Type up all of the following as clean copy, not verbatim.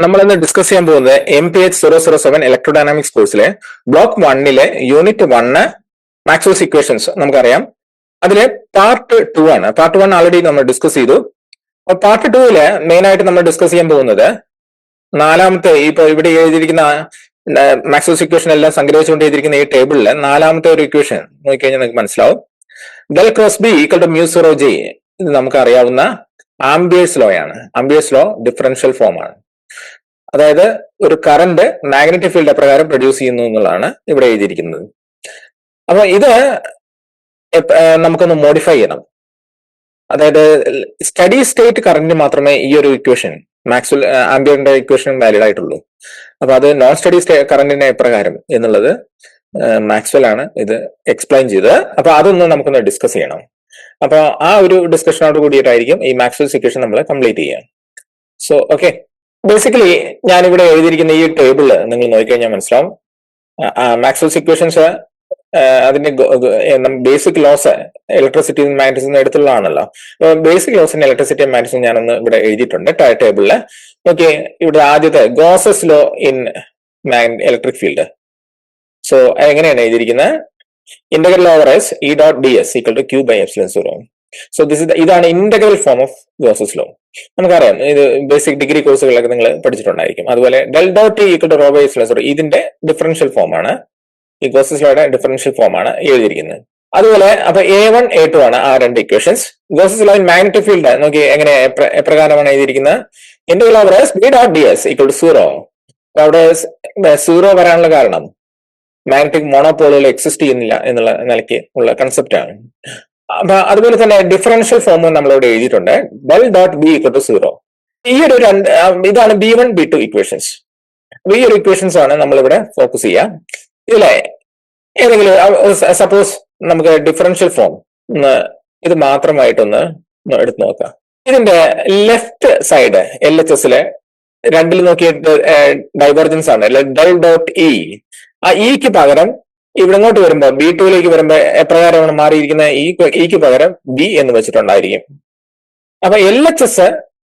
നമ്മൾ ഇന്ന് ഡിസ്കസ് ചെയ്യാൻ പോകുന്നത് MPH 007 ഇലക്ട്രോഡൈനാമിക്സ് കോഴ്സിലെ ബ്ലോക്ക് 1 യൂണിറ്റ് 1 മാക്സ്വെൽസ് ഇക്വേഷൻസ് നമുക്കറിയാം. അതിലെ പാർട്ട് 2 ആണ്. പാർട്ട് 1 ആൾറെഡി നമ്മൾ ഡിസ്കസ് ചെയ്തു. അപ്പൊ പാർട്ട് 2 മെയിൻ ആയിട്ട് നമ്മൾ ഡിസ്കസ് ചെയ്യാൻ പോകുന്നത് നാലാമത്തെ ഇപ്പൊ ഇവിടെ എഴുതിയിരിക്കുന്ന മാക്സ്വെൽസ് ഇക്വേഷൻ എല്ലാം സംഗ്രഹിച്ചുകൊണ്ട് എഴുതിയിരിക്കുന്ന ഈ ടേബിളിൽ നാലാമത്തെ ഒരു ഇക്വേഷൻ നോക്കിക്കഴിഞ്ഞാൽ നിങ്ങൾക്ക് മനസ്സിലാവും. Del cross B equal to mu 0 J. ഇത് നമുക്ക് അറിയാവുന്ന ആംബിയേഴ്സ് ലോ ആണ്. ആംബിയേഴ്സ് ലോ ഡിഫറൻഷ്യൽ ഫോം ആണ്. അതായത് ഒരു കറന്റ് മാഗ്നറ്റിക് ഫീൽഡ് പ്രകാരം പ്രൊഡ്യൂസ് ചെയ്യുന്നു എന്നുള്ളതാണ് ഇവിടെ എഴുതിയിരിക്കുന്നത്. അപ്പൊ ഇത് നമുക്കൊന്ന് മോഡിഫൈ ചെയ്യണം. അതായത് സ്റ്റഡി സ്റ്റേറ്റ് കറന്റ് മാത്രമേ ഈ ഒരു ഇക്വേഷൻ മാക്സ്വെൽ ആംബിയറിന്റെ ഇക്വേഷൻ വാലിഡ് ആയിട്ടുള്ളൂ. അപ്പൊ അത് നോൺ സ്റ്റഡി കറന്റിനെ എപ്രകാരം എന്നുള്ളത് മാക്സ്വെൽ ആണ് ഇത് എക്സ്പ്ലെയിൻ ചെയ്തത്. അപ്പൊ അതൊന്ന് നമുക്കൊന്ന് ഡിസ്കസ് ചെയ്യണം. അപ്പൊ ആ ഒരു ഡിസ്കഷനോട് കൂടിയിട്ടായിരിക്കും ഈ മാക്സ്വെൽസ് ഇക്വേഷൻ നമ്മൾ കംപ്ലീറ്റ് ചെയ്യാം. സോ ഓക്കെ, ബേസിക്കലി ഞാനിവിടെ എഴുതിയിരിക്കുന്ന ഈ ടേബിള് നിങ്ങൾ നോക്കിക്കഴിഞ്ഞാൽ മനസ്സിലാവും. മാക്സ്വെൽസ് ഇക്വേഷൻസ് അതിന്റെ ബേസിക് ലോസ് ഇലക്ട്രിസിറ്റി മാഗ്നറ്റിസം എടുത്തുള്ളതാണല്ലോ. Basic laws in electricity magnetism ഞാനൊന്ന് ഇവിടെ എഴുതിയിട്ടുണ്ട് ടേബിളില്. ഓക്കെ, ഇവിടെ ആദ്യത്തെ Gauss's law in electric field. So എങ്ങനെയാണ് എഴുതിയിരിക്കുന്നത്? Integral over S E dot D S equal to Q by epsilon 0. So ഇതാണ് integral form of Gauss's law. നമുക്കറിയാം, ഇത് ബേസിക് ഡിഗ്രി കോഴ്സുകളൊക്കെ നിങ്ങൾ പഠിച്ചിട്ടുണ്ടായിരിക്കും. അതുപോലെ del dot T equal to rho by epsilon 0 ഇതിന്റെ ഡിഫറൻഷ്യൽ ഫോം ആണ്. ഈ ഗോസസ് ലോയുടെ ഡിഫറൻഷ്യൽ ഫോം ആണ് എഴുതിയിരിക്കുന്നത്. അതുപോലെ അപ്പൊ A1 A2 ആണ് ആ രണ്ട് equations. Gauss's law in magnetic field നോക്കി എങ്ങനെ എപ്രകാരമാണ് എഴുതിയിരിക്കുന്നത്? Integral over S B dot D S equal to 0. അവിടെ 0 വരാനുള്ള കാരണം മാഗ്നറ്റിക് മോണോപോളുകൾ എക്സിസ്റ്റ് ചെയ്യുന്നില്ല എന്നുള്ള നിലയ്ക്ക് ഉള്ള കൺസെപ്റ്റ് ആണ്. അപ്പൊ അതുപോലെ തന്നെ ഡിഫറൻഷ്യൽ ഫോം നമ്മളിവിടെ എഴുതിയിട്ടുണ്ട്. Del dot B equal to 0. ഈ ഒരു ഇതാണ് B1 B2 ഇക്വേഷൻസ്. ഈ ഒരു ഇക്വേഷൻസ് ആണ് നമ്മളിവിടെ ഫോക്കസ് ചെയ്യാം. ഇതിലെ ഏതെങ്കിലും സപ്പോസ് നമുക്ക് ഡിഫറൻഷ്യൽ ഫോം ഇത് മാത്രമായിട്ടൊന്ന് എടുത്തു നോക്കാം. ഇതിന്റെ ലെഫ്റ്റ് സൈഡ് LHSലെ രണ്ടിൽ നോക്കിയിട്ട് ഡൈവർജൻസ് ആണ്. Del dot E. ആ ഇക്ക് പകരം ഇവിടെ ഇങ്ങോട്ട് വരുമ്പോ B2 വരുമ്പോ എപ്രകാരമാണ് മാറിയിരിക്കുന്നത്? ഇക്ക് പകരം ബി എന്ന് വെച്ചിട്ടുണ്ടായിരിക്കും. അപ്പൊ LHS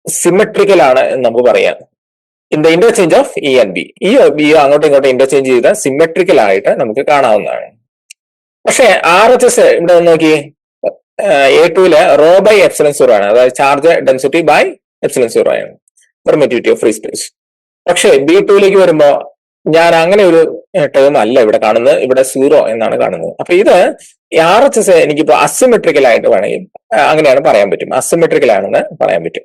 സിമെട്രിക്കൽ ആണ് എന്ന് നമുക്ക് പറയാം. In the interchange of E and B. ഈ ബി അങ്ങോട്ടും ഇങ്ങോട്ടും ഇന്റർചേഞ്ച് ചെയ്ത് സിമെട്രിക്കൽ ആയിട്ട് നമുക്ക് കാണാവുന്നതാണ്. പക്ഷെ RHS ഇവിടെ നോക്കി A2 റോ ബൈ എപ്സിലോൺ 0 ആണ്. അതായത് ചാർജ് ഡെൻസിറ്റി ബൈ എപ്സിലോൺ 0 ആണ്, പെർമിറ്റിവിറ്റി ഓഫ് ഫ്രീ സ്പേസ്. പക്ഷെ B2 വരുമ്പോ ഞാൻ അങ്ങനെ ഒരു ടേം അല്ല ഇവിടെ കാണുന്നത്. ഇവിടെ 0 എന്നാണ് കാണുന്നത്. അപ്പൊ ഇത് RHS എനിക്കിപ്പോ അസിമെട്രിക്കൽ ആയിട്ട് വേണമെങ്കിൽ അങ്ങനെയാണ് പറയാൻ പറ്റും. അസിമെട്രിക്കൽ ആണെന്ന് പറയാൻ പറ്റും.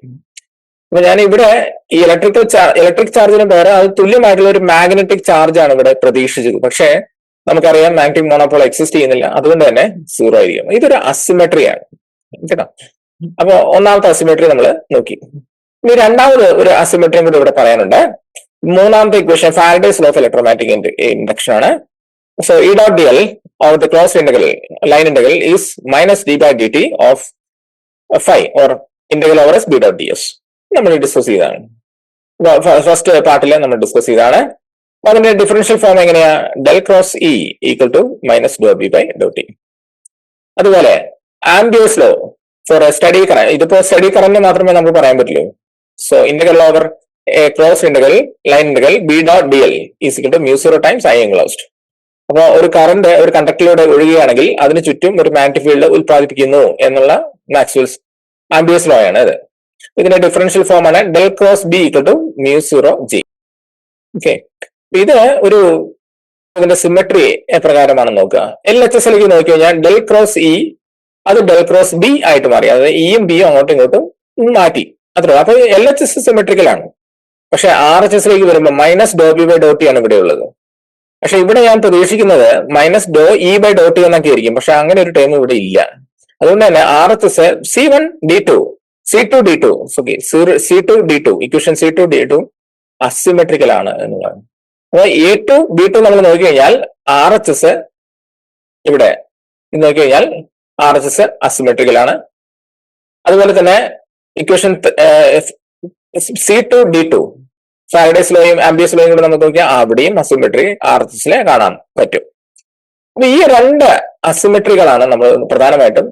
അപ്പൊ ഞാൻ ഇവിടെ ഈ ഇലക്ട്രിക് ചാർജിന് പകരം അത് തുല്യമായിട്ടുള്ള ഒരു മാഗ്നറ്റിക് ചാർജ് ആണ് ഇവിടെ പ്രതീക്ഷിച്ചത്. പക്ഷേ നമുക്കറിയാം മാഗ്നറ്റിക് മോണോപോൾ എക്സിസ്റ്റ് ചെയ്യുന്നില്ല. അതുകൊണ്ട് തന്നെ 0 ആയിരിക്കും. ഇതൊരു അസിമെട്രി ആണ് കേട്ടോ. അപ്പൊ ഒന്നാമത്തെ അസിമെട്രി നമ്മൾ നോക്കി. ഇനി രണ്ടാമത് ഒരു അസിമെട്രിയും കൂടി ഇവിടെ പറയാനുണ്ട്. മൂന്നാമത്തെ equation Faraday's law of electromagnetic induction ആണ്. So E dot D L of the closed integral line integral is minus D by D T of phi or integral over S B dot D S. നമ്മൾ discuss ചെയ്താണ്. First പാർട്ടിൽ നമ്മൾ discuss ചെയ്താണ്. അതിന്റെ differential form എങ്ങനെയാ? Del cross E equal to minus Dr B by Dr T. അതുപോലെ Ampere's law for steady current. ഇതിപ്പോ steady current മാത്രമേ നമുക്ക് പറയാൻ പറ്റുള്ളൂ. So integral over close integral line integral B dot D L is equal to mu 0 times I enclosed. അപ്പൊ ഒരു current ഒരു കണ്ടക്ടറിലൂടെ ഒഴുകുകയാണെങ്കിൽ അതിന് ചുറ്റും ഒരു മാഗ്നറ്റിക് ഫീൽഡ് ഉത്പാദിപ്പിക്കുന്നു എന്നുള്ള മാക്സ്വെൽസ് ആംബിയേഴ്സ് ലോ ആണ് ഇത്. ഇതിന്റെ ഡിഫറൻഷ്യൽ ഫോം ആണ് del cross B equal to mu 0 G. Okay, ഇത് ഒരു ഇതിന്റെ സിമെട്രി എപ്രകാരമാണെന്ന് നോക്കുക. LHSലേക്ക് നോക്കി കഴിഞ്ഞാൽ ഡെൽ ക്രോസ് ഇ അത് ഡെൽ ക്രോസ് ബി ആയിട്ട് മാറി. അതായത് ഇയും ബിയും അങ്ങോട്ടും ഇങ്ങോട്ടും മാറ്റി അത്ര. അപ്പൊ LHS സിമെട്രിക്കൽ ആണ്. പക്ഷെ RHSലേക്ക് വരുമ്പോൾ minus Dr B by Dr T ആണ് ഇവിടെ ഉള്ളത്. പക്ഷെ ഇവിടെ ഞാൻ പ്രതീക്ഷിക്കുന്നത് minus doh E by Dr T എന്നൊക്കെ ആയിരിക്കും. പക്ഷെ അങ്ങനെ ഒരു ടേം ഇവിടെ ഇല്ല. അതുകൊണ്ട് തന്നെ RHS C1 D2 C2 D2 okay C2 D2 equation C2 D2 asymmetrical ആണ് എന്നുള്ളതാണ്. അപ്പൊ A2 B2 നമ്മൾ നോക്കിക്കഴിഞ്ഞാൽ RHS ഇവിടെ നോക്കിക്കഴിഞ്ഞാൽ RHS അസിമെട്രിക്കൽ ആണ്. അതുപോലെ തന്നെ ഇക്വേഷൻ C2 D2 ഫാരഡേസ് ലോയും ആംബിയേഴ്സ് ലോയും കൂടെ നമുക്ക് നോക്കിയാൽ അവിടെയും അസിമെട്രി RHSലെ കാണാൻ പറ്റും. അപ്പൊ ഈ രണ്ട് അസിമെട്രികളാണ് നമ്മൾ പ്രധാനമായിട്ടും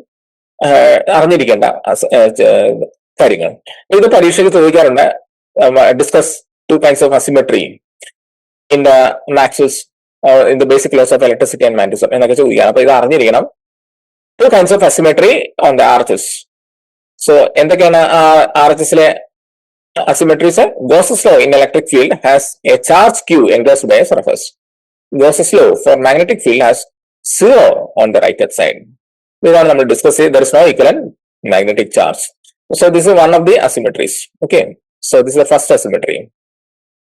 അറിഞ്ഞിരിക്കേണ്ട കാര്യങ്ങൾ. ഇത് പരീക്ഷയ്ക്ക് ചോദിക്കാറുണ്ട്. Discuss two kinds of asymmetry in the Maxwell's in the basic laws of electricity and magnetism എന്നൊക്കെ ചോദിക്കാം. അപ്പൊ ഇത് അറിഞ്ഞിരിക്കണം. Two kinds of asymmetry on the RHS. So എന്തൊക്കെയാണ് RHSലെ asymmetries? Gauss's law in electric field has a charge q enclosed by a surface. Gauss's law for magnetic field has 0 on the right hand side. ഇതാണ് നമ്മൾ discuss ചെയ്ത്. There is no equivalent magnetic charge. So this is one of the asymmetries. Okay. So this is the first asymmetry.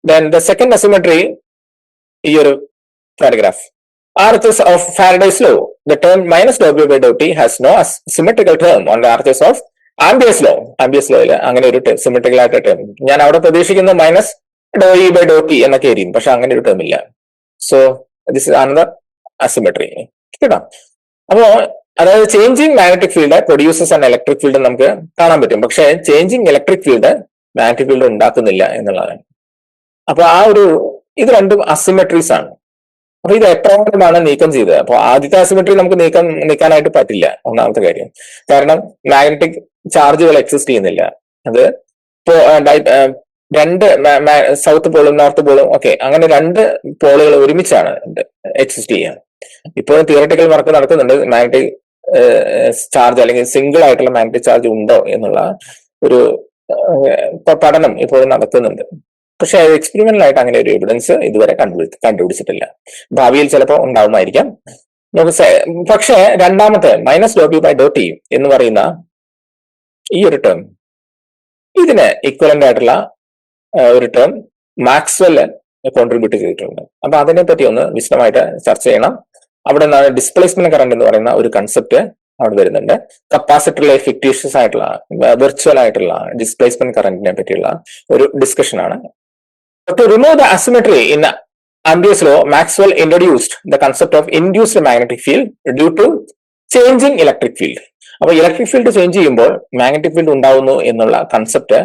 Then the second asymmetry, ഈ ഒരു paragraph. RHS of Faraday's law, the term minus W by dou T has no symmetrical term on the RHS of Ampere's law. Ampere's law അങ്ങനെ ഒരു symmetrical ആയിട്ട് term ഞാൻ അവിടെ പ്രതീക്ഷിക്കുന്നത് minus doh E by Dr T എന്നൊക്കെ ആയിരിക്കും, പക്ഷെ അങ്ങനെ ഒരു ടേം ഇല്ല. So this is another asymmetry കേട്ടോ. അപ്പോ അതായത് changing magnetic field produces and electric field നമുക്ക് കാണാൻ പറ്റും, പക്ഷെ changing electric field magnetic field ഉണ്ടാക്കുന്നില്ല എന്നുള്ളതാണ്. അപ്പൊ ഇത് രണ്ടും അസിമെട്രീസ് ആണ്. അപ്പൊ ഇത് എപ്രകാരമാണ് നീക്കം ചെയ്തത്? അപ്പൊ ആദ്യത്തെ അസിമെട്രി നമുക്ക് നീക്കാനായിട്ട് പറ്റില്ല. ഒന്നാമത്തെ കാര്യം, കാരണം മാഗ്നറ്റിക് ചാർജുകൾ എക്സിസ്റ്റ് ചെയ്യുന്നില്ല. അത് രണ്ട് സൗത്ത് പോളും നോർത്ത് പോളും ഒക്കെ അങ്ങനെ രണ്ട് പോളുകൾ ഒരുമിച്ചാണ് എക്സിസ്റ്റ് ചെയ്യുക. ഇപ്പോഴും തിയറട്ടിക്കൽ വർക്ക് നടക്കുന്നുണ്ട്, മാഗ്നറ്റിക് ചാർജ് അല്ലെങ്കിൽ സിംഗിൾ ആയിട്ടുള്ള മാഗ്നറ്റിക് ചാർജ് ഉണ്ടോ എന്നുള്ള ഒരു പഠനം ഇപ്പോഴും നടക്കുന്നുണ്ട്. പക്ഷെ എക്സ്പെരിമെന്റൽ ആയിട്ട് അങ്ങനെ ഒരു എവിഡൻസ് ഇതുവരെ കണ്ടുപിടിച്ചിട്ടില്ല. ഭാവിയിൽ ചിലപ്പോൾ ഉണ്ടാവുമായിരിക്കാം. പക്ഷെ രണ്ടാമത്തെ minus doh P by Dr T എന്ന് പറയുന്ന ഈ ഒരു ടേം, ഇതിന് ഇക്വലന്റ് ആയിട്ടുള്ള ഒരു ടേം മാക്സ്വെൽ കോൺട്രിബ്യൂട്ട് ചെയ്തിട്ടുണ്ട്. അപ്പൊ അതിനെ പറ്റി ഒന്ന് വിശദമായിട്ട് ചർച്ച ചെയ്യണം. അവിടെ നിന്നാണ് ഡിസ്പ്ലേസ്മെന്റ് കറന്റ് എന്ന് പറയുന്ന ഒരു കൺസെപ്റ്റ് അവിടെ വരുന്നുണ്ട്. കപ്പാസിറ്ററിലെ ഫിക്ടീഷ്യസ് ആയിട്ടുള്ള വെർച്വൽ ആയിട്ടുള്ള ഡിസ്പ്ലേസ്മെന്റ് കറന്റിനെ പറ്റിയുള്ള ഒരു ഡിസ്കഷൻ ആണ്. To remove the asymmetry in Ampere's law, Maxwell introduced the concept of induced magnetic field due to changing electric field. അപ്പൊ ഇലക്ട്രിക് ഫീൽഡ് ചേഞ്ച് ചെയ്യുമ്പോൾ മാഗ്നറ്റിക് ഫീൽഡ് ഉണ്ടാവുന്നു എന്നുള്ള കൺസെപ്റ്റ്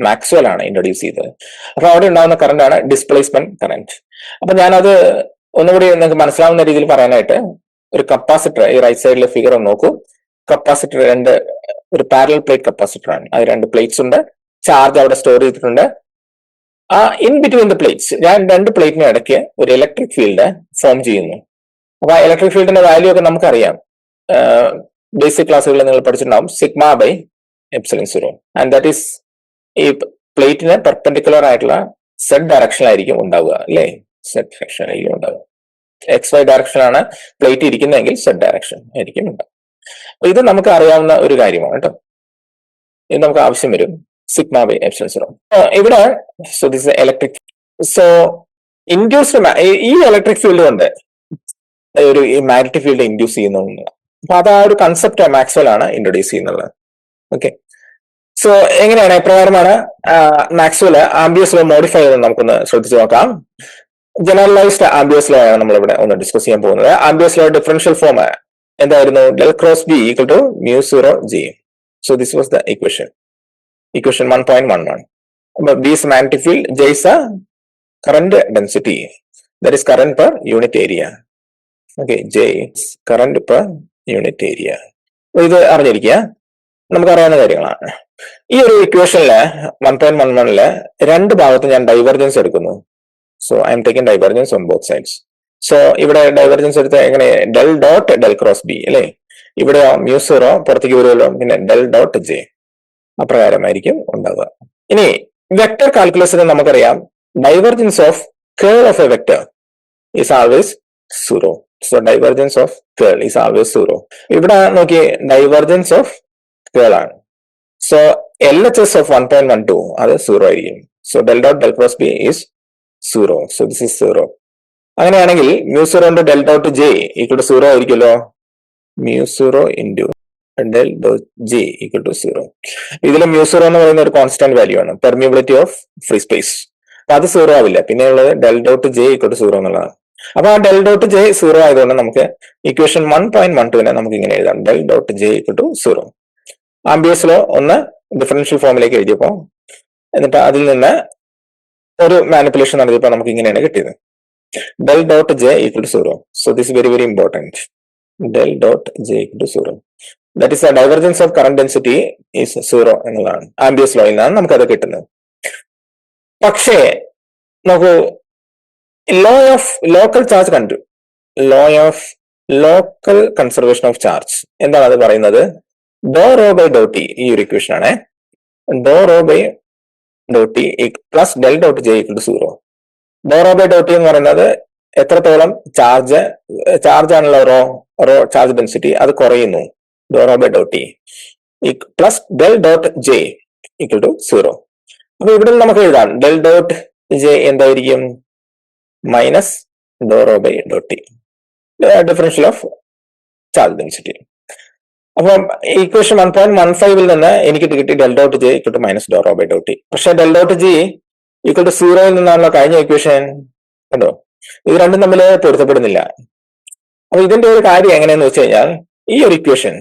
മാക്സ്വെൽ ആണ് ഇൻട്രൊഡ്യൂസ് ചെയ്തത്. അപ്പൊ അവിടെ ഉണ്ടാകുന്ന കറന്റ് ആണ് ഡിസ്പ്ലേസ്മെന്റ് കറന്റ്. അപ്പൊ ഞാനത് ഒന്നുകൂടി നിങ്ങൾക്ക് മനസ്സിലാവുന്ന രീതിയിൽ പറയാനായിട്ട് ഒരു കപ്പാസിറ്റർ, ഈ റൈറ്റ് സൈഡിലെ ഫിഗർ ഒന്ന് നോക്കൂ. കപ്പാസിറ്റർ ഒരു പാരലൽ പ്ലേറ്റ് കപ്പാസിറ്റർ ആണ്. അത് രണ്ട് പ്ലേറ്റ്സ് ഉണ്ട്, ചാർജ് അവിടെ സ്റ്റോർ ചെയ്തിട്ടുണ്ട്. ഇൻ ബിറ്റ്വീൻ ദ പ്ലേറ്റ്സ്, രണ്ട് പ്ലേറ്റിന് ഇടയ്ക്ക് ഒരു ഇലക്ട്രിക് ഫീൽഡ് ഫോം ചെയ്യുന്നു. അപ്പൊ ആ ഇലക്ട്രിക് ഫീൽഡിന്റെ വാല്യൂ ഒക്കെ നമുക്കറിയാം. ബേസിക് ക്ലാസ്സുകളിൽ നിങ്ങൾ പഠിച്ചിട്ടുണ്ടാവും, sigma by epsilon zero. And that is ഈ പ്ലേറ്റിന് പെർപെൻഡിക്കുലർ ആയിട്ടുള്ള സെഡ് ഡയറക്ഷനിലായിരിക്കും ഉണ്ടാവുക, അല്ലേ? സെഡ് ഡയറക്ഷനിലായിരിക്കും ഉണ്ടാവുക. എക്സ് വൈ ഡയറക്ഷനാണ് പ്ലേറ്റ് ഇരിക്കുന്നതെങ്കിൽ സെഡ് ഡയറക്ഷൻ ആയിരിക്കും ഉണ്ടാവുക. അപ്പൊ ഇത് നമുക്ക് അറിയാവുന്ന ഒരു കാര്യമാണ് കേട്ടോ. ഇത് നമുക്ക് ആവശ്യം വരും. Sigma by epsilon zero. ഇവിടെ so this electric, so induced ഈ ഇലക്ട്രിക് ഫീൽഡ് കൊണ്ട് ഒരു മാഗ്നറ്റിക് ഫീൽഡ് ഇൻഡ്യൂസ് ചെയ്യുന്നു. അപ്പൊ അത് ആ ഒരു കൺസെപ്റ്റ് മാക്സ്വെൽ ആണ് ഇൻട്രൊഡ്യൂസ് ചെയ്യുന്നത്. ഓക്കെ, സോ എങ്ങനെയാണ്, എപ്രകാരമാണ് മാക്സ്വെൽ ആംപിയേഴ്സ് ലോ മോഡിഫൈ ചെയ്തെന്ന് നമുക്കൊന്ന് ശ്രദ്ധിച്ചു നോക്കാം. ജനറലൈസ്ഡ് ആംപിയേഴ്സ് ലോ ആണ് നമ്മളിവിടെ ഒന്ന് ഡിസ്കസ് ചെയ്യാൻ പോകുന്നത്. ആംപിയേഴ്സ് ലോ ഡിഫറൻഷ്യൽ ഫോം എന്തായിരുന്നു? Del cross B equal to mu zero G. So this was the equation 1.11. B is magnetic field, J is a current density, that is current per unit area. Okay, J is current per unit area. ഇത് അറിഞ്ഞിരിക്കുക, നമുക്കറിയാവുന്ന കാര്യങ്ങളാണ്. ഈ ഒരു ഇക്വേഷനില് 1.11 രണ്ട് ഭാഗത്ത് ഞാൻ divergence എടുക്കുന്നു. So I am taking divergence on both sides. So ഇവിടെ ഡൈവർജൻസ് എടുത്ത് എങ്ങനെ? Del dot del cross B, അല്ലെ? ഇവിടെ മ്യൂ സീറോ പുറത്തേക്ക് വരുമല്ലോ, പിന്നെ ഡെൽ ഡോട്ട് ജെ അപ്രകാരമായിരിക്കും ഉണ്ടാവുക. ഇനി വെക്ടർ കാൽക്കുലസിന് നമുക്കറിയാം, divergence of curl of A vector is always zero. So divergence of curl is always zero. ഇവിടെ നോക്കി, ഡൈവർജൻസ് ഓഫ് കേൾ ആണ്. സോ LHS ഓഫ് 1.12 അത് സീറോ ആയിരിക്കും. So del dot del cross B is zero. So this is zero. അങ്ങനെയാണെങ്കിൽ mu zero into del dot J equal to zero ആയിരിക്കുമല്ലോ. Mu zero into del dot J equal to zero. ഇതിൽ mu zero എന്ന് പറയുന്ന ഒരു constant value ആണ്, permeability of free space. അപ്പൊ അത് zero ആവില്ല. പിന്നെ ഉള്ളത് del dot J equal to zero എന്നുള്ളതാണ്. അപ്പൊ ആ ഡെൽ ഡോട്ട് ജെ സീറോ ആയതുകൊണ്ട് നമുക്ക് ഇക്വേഷൻ 1.12 നമുക്ക് ഇങ്ങനെ എഴുതാം, del dot J equal to zero. Ampere's law ഒന്ന് ഡിഫറൻഷ്യൽ ഫോമിലേക്ക് എഴുതിയപ്പോ, എന്നിട്ട് അതിൽ നിന്ന് ഒരു മാനിപ്പുലേഷൻ നടത്തിയപ്പോ നമുക്ക് ഇങ്ങനെയാണ് കിട്ടിയത്, del dot J equal to zero. So this very very important, del dot J equal to zero. That is divergence of current density is zero എന്നുള്ളതാണ്. ആംപിയേഴ്സ് ലോയിൽ നിന്നാണ് നമുക്കത് കിട്ടുന്നത്. പക്ഷേ നോക്കൂ, ലോ ഓഫ് ലോക്കൽ ചാർജ് കണ്ടു, law of local conservation of charge എന്താണ് അത് പറയുന്നത്? Do rho by Dr T, ഈ ഒരു ഇക്വേഷൻ ആണ്. Do rho by Dr T plus del dot J equal to 0. Doh rho by Dr T എന്ന് പറയുന്നത് എത്രത്തോളം ചാർജ് ആണല്ലോ റോ ചാർജ് ഡെൻസിറ്റി, അത് കുറയുന്നു. Do rho by Dr T plus del dot J equal to 0. അപ്പൊ ഇവിടെ നമുക്ക് എഴുതാം ഡെൽ ഡോട്ട് ജെ എന്തായിരിക്കും? Minus do rho by Dr T, differential of charge density. അപ്പം ഇക്വേഷൻ 1.15 നിന്ന് എനിക്ക് കിട്ടി del dot J equal to minus do rho by Dr T. പക്ഷെ del dot G equal to 0 നിന്നാണല്ലോ കഴിഞ്ഞ ഇക്വേഷൻ. കണ്ടോ, ഇത് രണ്ടും തമ്മിൽ പൊരുത്തപ്പെടുന്നില്ല. അപ്പൊ ഇതിന്റെ ഒരു കാര്യം എങ്ങനെയാന്ന് വെച്ച് കഴിഞ്ഞാൽ, ഈ ഒരു equation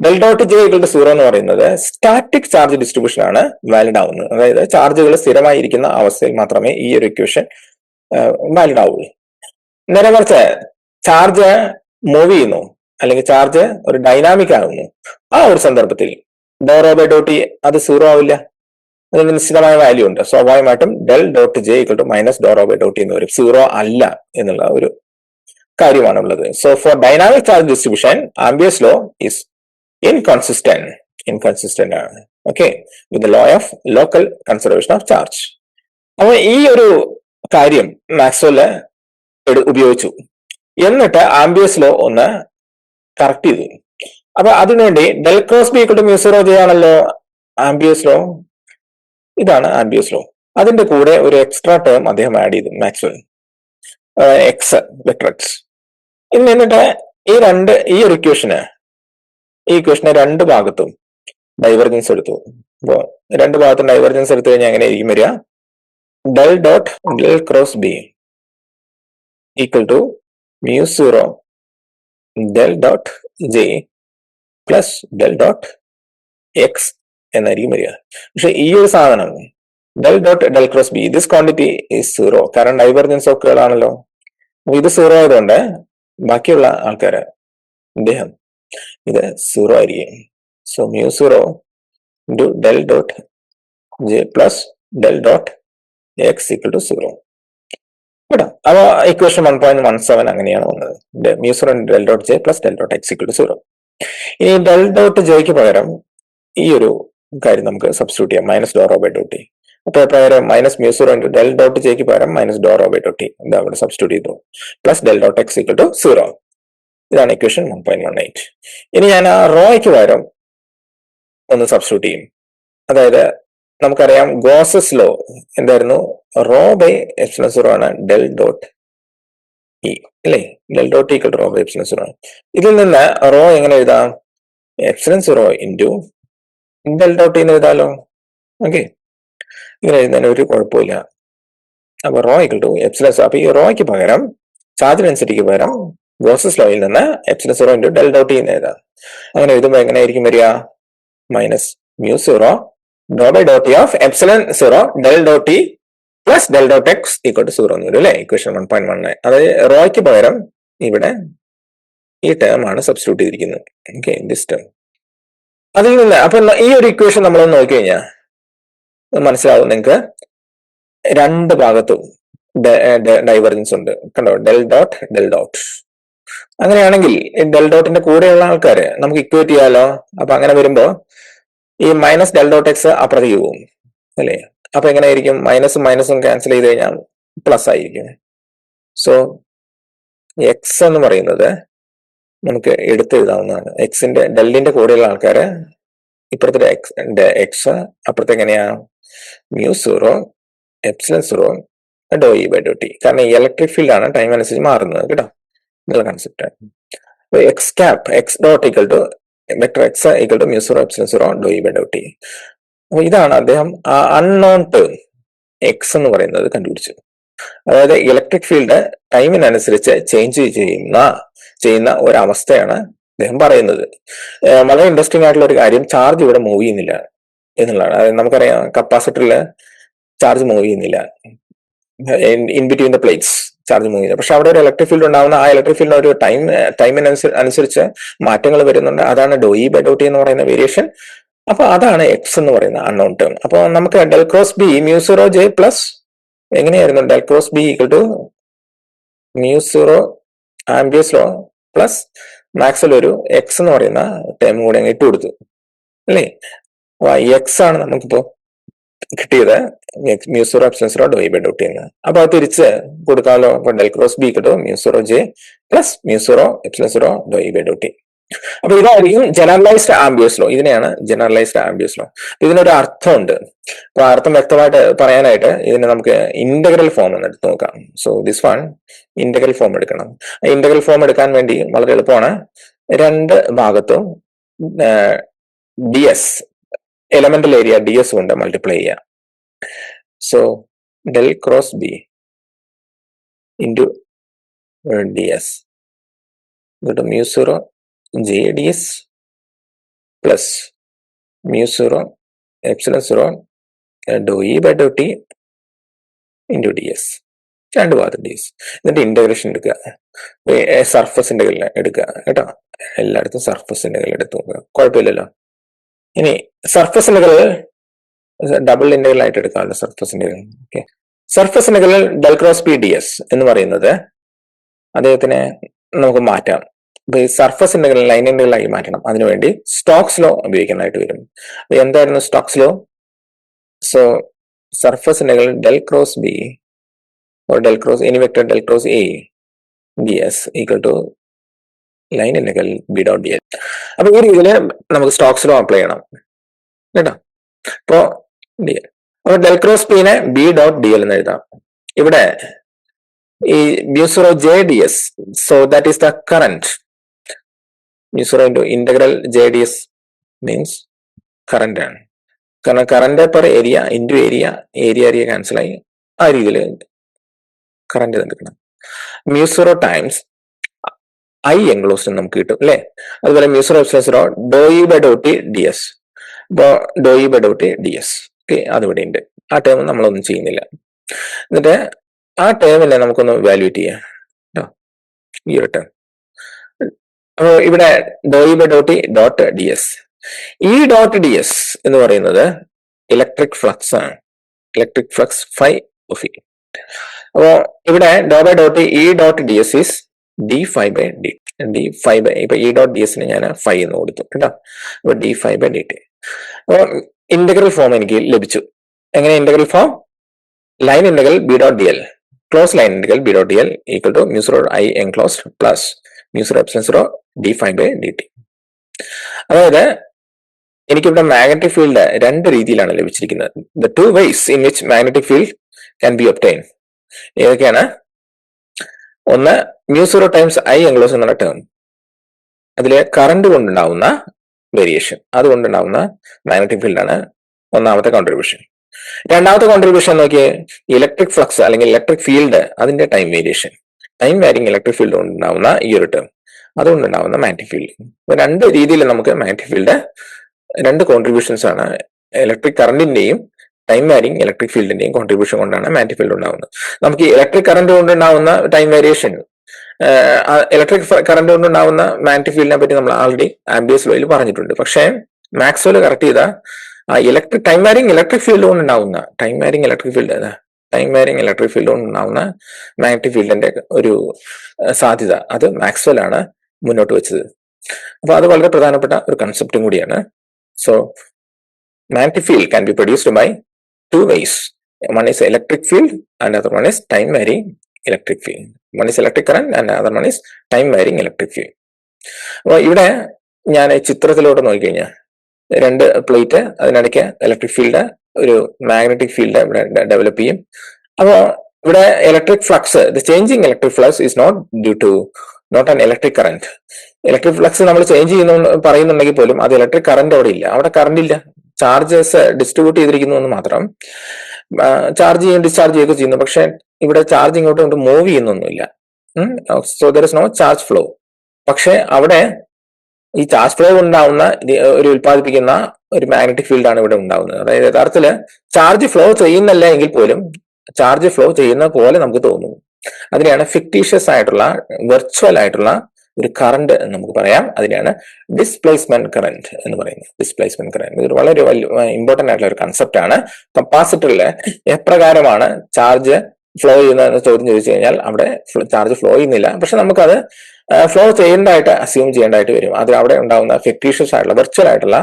del dot J equal to 0 എന്ന് പറയുന്നത് സ്റ്റാറ്റിക് ചാർജ് ഡിസ്ട്രിബ്യൂഷൻ ആണ് വാലിഡ് ആവുന്നത്. അതായത് ചാർജുകൾ സ്ഥിരമായിരിക്കുന്ന അവസ്ഥയിൽ മാത്രമേ ഈ ഒരു ഇക്വേഷൻ വാലിഡ് ആവുള്ളൂ. നേരെ മറിച്ച് ചാർജ് മൂവ് ചെയ്യുന്നു അല്ലെങ്കിൽ ചാർജ് ഒരു ഡൈനാമിക് ആകുന്നു, ആ ഒരു സന്ദർഭത്തിൽ do rho by Dr T അത് 0 ആവില്ല. അതിന് നിശ്ചിതമായ വാല്യൂ ഉണ്ട്. സ്വാഭാവികമായിട്ടും del dot J equal to minus do rho by Dr T എന്ന് വരും. 0 അല്ല എന്നുള്ള ഒരു കാര്യമാണുള്ളത്. So for dynamic charge distribution Ampere's law is inconsistent ആണ്. Okay, with law of local conservation of charge. അപ്പൊ ഈ ഒരു കാര്യം മാക്സ്വെല് ഉപയോഗിച്ചു. എന്നിട്ട് ആംബിയർസ് ലോ ഒന്ന് കറക്റ്റ് ചെയ്തു. അപ്പൊ അതിനുവേണ്ടി del cross B equal to mu 0 J ആണല്ലോ ആംബിയർസ് ലോ. ഇതാണ് ആംബിയർസ് ലോ. അതിന്റെ കൂടെ ഒരു എക്സ്ട്രാ ടേം അദ്ദേഹം ആഡ് ചെയ്തു, മാക്സ്വെൽ എക്സ്, വെക്ടർ എക്സ്. എന്നിട്ട് ഈ ഒരു ഇക്വേഷന് രണ്ട് ഭാഗത്തും ഡൈവർജൻസ് എടുത്തു. അപ്പോ രണ്ട് ഭാഗത്തും ഡൈവർജൻസ് എടുത്തു കഴിഞ്ഞാൽ എങ്ങനെ ആയിരിക്കും വരിക? Del dot del cross B equal to mu 0 del dot J plus del dot X എന്നായിരിക്കും വരിക. പക്ഷെ ഈ ഒരു സാധനം del dot del cross B, this quantity is 0, കാരണം ഡൈവർജൻസ് ഓഫ് കേൾ ആണല്ലോ. ഇത് 0 ആയതുകൊണ്ട് ബാക്കിയുള്ള ആൾക്കാര് അദ്ദേഹം ഇത് 0 ആയിരിക്കും. So mu 0 into del dot J plus del dot X equal to 0 കേട്ടോ. അപ്പൊ ഇക്വേഷൻ 1.17 അങ്ങനെയാണ് വന്നത്. Mu 0 del dot J plus del dot X equal to 0. ഇനി ഡെൽ ഡോട്ട് ജെക്ക് പകരം ഈ ഒരു കാര്യം നമുക്ക് സബ്സ്റ്റിറ്റ്യൂട്ട് ചെയ്യാം, minus do rho by Dr T. അപ്പൊ പകരം minus mu 0 into del dot ജെക്ക് പകരം minus do rho by Dr T എന്താ അവിടെ സബ്സ്റ്റിറ്റ്യൂട്ട് ചെയ്തു, plus del dot X equal to 0. ഇതാണ് ഇക്വേഷൻ 1.18. ഇനി ഞാൻ ആ റോയ്ക്ക് പകരം ഒന്ന് സബ്സ്റ്റിറ്റ്യൂട്ട് ചെയ്യും. അതായത് നമുക്കറിയാം ഗോസസ് ലോ എന്തായിരുന്നു? റോ ബൈ എപ്സിലോൺ 0 ആണ് ഡെൽ ഡോട്ട് ഇ അല്ലേ? Del dot equal to rho by epsilon 0 ആണ്. ഇതിൽ നിന്ന് റോ എങ്ങനെ എഴുതാം? എപ്സിലോൺ 0 ഇൻറ്റു ഡെൽ ഡോട്ട് എന്ന് എഴുതാലോ. ഓക്കെ, ഇങ്ങനെ എഴുതുന്നതിന് ഒരു കുഴപ്പമില്ല. അപ്പൊ റോ ഈക്വൽ ടു എപ്സിലോൺ 0. അപ്പൊ ഈ റോയ്ക്ക് പകരം ചാർജ് ഡെൻസിറ്റിക്ക് പകരം ഗോസസ് ലോയിൽ നിന്ന് എപ്സിലോൺ 0 ഇൻറ്റു ഡെൽ ഡോട്ട് എന്ന് എഴുതാം. അങ്ങനെ എഴുതുമ്പോൾ എങ്ങനെയായിരിക്കും വരിക? Minus mu 0 doh by Dr T of epsilon 0 del doh T plus del dot X equal to 0 എന്ന് വരും അല്ലെ? ഇക്വേഷൻ 1.19. അതായത് റോയ്ക്ക് പകരം ഇവിടെ ഈ ടേം ആണ് സബ്സ്റ്റിറ്റ്യൂട്ട് ചെയ്തിരിക്കുന്നത്. Okay, this term. അതിൽ നിന്ന് അപ്പൊ ഈ ഒരു ഇക്വേഷൻ നമ്മളൊന്ന് നോക്കി കഴിഞ്ഞാൽ മനസ്സിലാവും നിങ്ങൾക്ക്. രണ്ട് ഭാഗത്തും ഡൈവർജൻസ് ഉണ്ട് കണ്ടോ, ഡെൽ ഡോട്ട് ഡെൽ ഡോട്ട്. അങ്ങനെയാണെങ്കിൽ ഡെൽ ഡോട്ടിന്റെ കൂടെയുള്ള ആൾക്കാര് നമുക്ക് ഇക്വേറ്റ് ചെയ്യാലോ. അപ്പൊ അങ്ങനെ വരുമ്പോ ഈ മൈനസ് ഡെൽ ഡോട്ട് എക്സ് അപ്പുറത്തേക്ക് പോകും അല്ലേ? അപ്പൊ എങ്ങനെയായിരിക്കും? മൈനസും മൈനസും ക്യാൻസൽ ചെയ്ത് കഴിഞ്ഞാൽ പ്ലസ് ആയിരിക്കും. സോ എക്സ് എന്ന് പറയുന്നത് നമുക്ക് എടുത്തെഴുതാവുന്നതാണ്. എക്സിന്റെ ഡെല്ലിന്റെ കൂടെയുള്ള ആൾക്കാര് ഇപ്പുറത്തെ എക്സ് അപ്പുറത്തെ എങ്ങനെയാ? Mu 0 epsilon 0 Dr E by Dr T. കാരണം ഈ ഇലക്ട്രിക് ഫീൽഡ് ആണ് ടൈം അനുസരിച്ച് മാറുന്നത് കേട്ടോ. എന്നുള്ള കൺസെപ്റ്റ് ആണ്. X cap X dot equal to vector X equal to mu 0 epsilon 0 Dr E by Dr T. അപ്പൊ ഇതാണ് അദ്ദേഹം ആ അൺനോൺ ടേം എക്സ് എന്ന് പറയുന്നത് കണ്ടുപിടിച്ചത്. അതായത് ഇലക്ട്രിക് ഫീൽഡ് ടൈമിനനുസരിച്ച് ചേഞ്ച് ചെയ്യുന്ന ഒരവസ്ഥയാണ് അദ്ദേഹം പറയുന്നത്. വളരെ ഇൻട്രസ്റ്റിംഗ് ആയിട്ടുള്ള ഒരു കാര്യം, ചാർജ് ഇവിടെ മൂവ് ചെയ്യുന്നില്ല എന്നുള്ളതാണ്. അതായത് നമുക്കറിയാം കപ്പാസിറ്ററിൽ ചാർജ് മൂവ് ചെയ്യുന്നില്ല, in between the plates charge move ചെയ്യുന്നത്. പക്ഷെ അവിടെ ഒരു ഇലക്ട്രിക് ഫീൽഡ് ഉണ്ടാവുന്ന ആ ഇലക്ട്രിക് ഫീൽഡിന് ഒരു ടൈമിനനുസരിച്ച് മാറ്റങ്ങൾ വരുന്നുണ്ട്. അതാണ് ഡോ ഇ ബൈ ഡോ ടി എന്ന് പറയുന്ന വേരിയേഷൻ. അപ്പൊ അതാണ് എക്സ് എന്ന് പറയുന്ന അൺനോൺ ടേം. അപ്പൊ നമുക്ക് del cross B mu 0 J plus എങ്ങനെയായിരുന്നു? Del cross B equal to mu zero Ampere's law plus Maxwell ഒരു എക്സ് എന്ന് പറയുന്ന ടേം കൂടെ അങ്ങ് ഇട്ട് കൊടുത്തു അല്ലേ? അപ്പൊ എക്സ് ആണ് നമുക്കിപ്പോ കിട്ടിയത്, mu zero epsilon zero doh by dot എന്ന്. അപ്പൊ അത് തിരിച്ച് കൊടുക്കാമല്ലോ. അപ്പൊ ഡെൽ ക്രോസ് ബി കിട്ടും mu zero J plus mu zero epsilon zero doh by dot. അപ്പൊ ഇതായിരിക്കും ജനറലൈസ്ഡ് ആംബിയസ് ലോ. ഇതിനെയാണ് ജനറലൈസ്ഡ് ആംബിയസ് ലോ. ഇതിനൊരു അർത്ഥമുണ്ട്. അപ്പൊ അർത്ഥം വ്യക്തമായിട്ട് പറയാനായിട്ട് ഇതിനെ നമുക്ക് ഇന്റഗ്രൽ ഫോം ഒന്ന് എടുത്ത് നോക്കാം. So this one integral form എടുക്കണം. ഇന്റഗ്രൽ ഫോം എടുക്കാൻ വേണ്ടി വളരെ എളുപ്പമാണ്. രണ്ട് ഭാഗത്തും D S elemental area D S കൊണ്ട് മൾട്ടിപ്ലൈ ചെയ്യാം. So del cross B into D S mu zero J D S plus mu zero epsilon zero Dr E by Dr T into D S. രണ്ട് ഭാഗത്ത് D S. എന്നിട്ട് integration എടുക്കുക. Surface integral എടുക്കുക കേട്ടോ. എല്ലായിടത്തും surface integral എടുത്ത് നോക്കുക, കുഴപ്പമില്ലല്ലോ. ഇനി സർഫസ് ഇന്റഗ്രൽ ഡബിൾ ഇന്റഗ്രൽ ആയിട്ട് എടുക്കാമല്ലോ. Surface integral okay. Surface integral del cross P D S എന്ന് പറയുന്നത് അദ്ദേഹത്തിനെ നമുക്ക് മാറ്റാം. സർഫസ് ഇന്റഗ്രൽ ലൈൻ ഇന്റഗ്രൽ ആയി മാറ്റണം. അതിനുവേണ്ടി സ്റ്റോക്സ് ലോ ഉപയോഗിക്കാനായിട്ട് വരും. എന്തായിരുന്നു Stokes law? So surface integral del cross B or del cross any vector del cross A ds equal to line integral B dot D L. അപ്പൊ ഈ രീതിയിൽ നമുക്ക് സ്റ്റോക്സ് ലോ അപ്ലൈ ചെയ്യണം കേട്ടോ. അപ്പോ ഡെൽ ക്രോസ് പിനെ ബി ഡോട്ട് ഡി എൽ എന്ന് എഴുതാം. ഇവിടെ ഈ mu zero J D S, so that is the current. Mu zero into integral J D S means current ആണ്. കാരണം current per area into area, area cancel ആയി. ആ രീതിയിൽ കറന്റ് എടുക്കണം. Mu zero times I enclosed നമുക്ക് കിട്ടും അല്ലെ. അതുപോലെ mu zero epsilon zero Dr E by Dr T D S. ഇപ്പോ ഡോ E by Dr T D S okay, അതിവിടെ ഉണ്ട്. ആ ടേം നമ്മളൊന്നും ചെയ്യുന്നില്ല. എന്നിട്ട് ആ ടേമിനെ നമുക്കൊന്ന് വാല്യൂറ്റ് ചെയ്യാം കേട്ടോ, ഈ ഒരു ടേം. അപ്പോ ഇവിടെ do E by Dr T dot D S. E dot D S എന്ന് പറയുന്നത് ഇലക്ട്രിക് ഫ്ലക്സ് ആണ്. Electric flux phi of E. അപ്പോ ഇവിടെ do by dot E dot D S is D five by D D five by, ഇപ്പൊ E dot D എസിന് ഞാൻ five എന്ന് കൊടുത്തു കേട്ടോ. അപ്പൊ D five by D T. അപ്പൊ ഇന്റഗ്രൽ ഫോം എനിക്ക് ലഭിച്ചു. എങ്ങനെ integral form? Line integral B dot D L close line integral B dot D L equal to mu zero I enclosed plus mu zero epsilon zero D five by D T. അതായത് എനിക്കിവിടെ magnetic field രണ്ട് രീതിയിലാണ് ലഭിച്ചിരിക്കുന്നത്. The two ways in which magnetic field can be obtain ഏതൊക്കെയാണ്? ഒന്ന് mu zero times I enclose എന്നുള്ള term, അതിലെ current കൊണ്ടുണ്ടാവുന്ന വേരിയേഷൻ, അതുകൊണ്ടുണ്ടാവുന്ന മാഗ്നറ്റിക് ഫീൽഡ് ആണ് ഒന്നാമത്തെ കോൺട്രിബ്യൂഷൻ. രണ്ടാമത്തെ കോൺട്രിബ്യൂഷൻ നോക്കിയേ, ഇലക്ട്രിക് ഫ്ലക്സ് അല്ലെങ്കിൽ ഇലക്ട്രിക് ഫീൽഡ്, അതിന്റെ time variation, time varying electric field കൊണ്ടുണ്ടാവുന്ന ഈ ഒരു ടേം, അതുകൊണ്ടുണ്ടാവുന്ന മാഗ്നറ്റിക് ഫീൽഡ്. അപ്പൊ രണ്ട് രീതിയിൽ നമുക്ക് മാഗ്നറ്റിക് ഫീൽഡ്, രണ്ട് കോൺട്രിബ്യൂഷൻസ് ആണ്. ഇലക്ട്രിക് കറണ്ടിന്റെയും ടൈം വാരിങ് ഇലക്ട്രിക് ഫീൽഡിന്റെയും കോൺട്രിബ്യൂഷൻ കൊണ്ടാണ് മാഗ്നറ്റിക് ഫീൽഡ് ഉണ്ടാവുന്നത്. നമുക്ക് ഈ ഇലക്ട്രിക് കറണ്ട് കൊണ്ടുണ്ടാവുന്ന ടൈം വേരിയേഷൻ, ഇലക്ട്രിക് കറണ്ട് കൊണ്ടുണ്ടാവുന്ന മാഗ്നറ്റിക് ഫീൽഡിനെ പറ്റി നമ്മൾ ആൾറെഡി ആംബിയസ് ലോയിൽ പറഞ്ഞിട്ടുണ്ട്. പക്ഷേ മാക്സ്വെൽ കറക്റ്റ് ചെയ്ത ആ electric time varying electric field കൊണ്ടുണ്ടാവുന്ന ടൈം വാരിങ് ഇലക്ട്രിക് ഫീൽഡ് കൊണ്ടുണ്ടാവുന്ന മാഗ്നറ്റിക് ഫീൽഡിന്റെ ഒരു സാധ്യത, അത് മാക്സ്വെൽ ആണ് മുന്നോട്ട് വെച്ചത്. അപ്പൊ അത് വളരെ പ്രധാനപ്പെട്ട ഒരു കൺസെപ്റ്റും കൂടിയാണ്. So magnetic field can be produced by two ways. One is electric field and other one is time varying electric field. One is electric current and other one is time varying electric field. അപ്പോൾ ഇവിടെ ഞാൻ ചിത്രത്തിലോട്ട് നോക്കിക്കഴിഞ്ഞാൽ രണ്ട് plate, അതിനിടയ്ക്ക് electric field, ഒരു magnetic field ഇവിടെ develop ചെയ്യും. അപ്പോൾ ഇവിടെ electric flux, the changing electric flux is not due to not an electric current. Electric flux നമ്മൾ ചേഞ്ച് ചെയ്യുന്നു പറയുന്നുണ്ടെങ്കിൽ പോലും അത് ഇലക്ട്രിക് കറന്റ് അവിടെ ഇല്ല, അവിടെ കറന്റ് ഇല്ല, ചാർജസ് ഡിസ്ട്രിബ്യൂട്ട് ചെയ്തിരിക്കുന്നു എന്ന് മാത്രം. ചാർജ് ചെയ്യും ഡിസ്ചാർജ് ചെയ്യുകയൊക്കെ ചെയ്യുന്നു, പക്ഷെ ഇവിടെ ചാർജ് ഇങ്ങോട്ട് കൊണ്ട് മൂവ് ചെയ്യുന്നൊന്നുമില്ല. So there is no charge flow. പക്ഷെ അവിടെ ഈ ചാർജ് ഫ്ലോ ഉണ്ടാവുന്ന ഒരു ഉൽപ്പാദിപ്പിക്കുന്ന ഒരു മാഗ്നറ്റിക് ഫീൽഡ് ആണ് ഇവിടെ ഉണ്ടാവുന്നത്. അതായത് യഥാർത്ഥത്തില് ചാർജ് ഫ്ലോ ചെയ്യുന്നില്ല എങ്കിൽ പോലും ചാർജ് ഫ്ലോ ചെയ്യുന്ന പോലെ നമുക്ക് തോന്നുന്നു. അതിനെയാണ് ഫിക്ടീഷ്യസ് ആയിട്ടുള്ള, വെർച്വൽ ആയിട്ടുള്ള ഒരു കറണ്ട് നമുക്ക് പറയാം. അതിനെയാണ് ഡിസ്പ്ലേസ്മെന്റ് കറന്റ് എന്ന് പറയുന്നത്. ഡിസ്പ്ലേസ്മെന്റ് കറന്റ് ഇത് വളരെ ഇമ്പോർട്ടന്റ് ആയിട്ടുള്ള ഒരു കൺസെപ്റ്റ് ആണ്. കപ്പാസിറ്ററിൽ എപ്രകാരമാണ് ചാർജ് ഫ്ലോ ചെയ്യുന്നതെന്ന് ചോദ്യം ചോദിച്ചു കഴിഞ്ഞാൽ അവിടെ ചാർജ് ഫ്ലോ ചെയ്യുന്നില്ല, പക്ഷെ നമുക്കത് ഫ്ലോ ചെയ്യേണ്ടതായിട്ട് അസ്യൂം ചെയ്യേണ്ടതായിട്ട് വരും. അത് അവിടെ ഉണ്ടാകുന്ന ഫിക്ടീഷ്യസ് ആയിട്ടുള്ള വെർച്വൽ ആയിട്ടുള്ള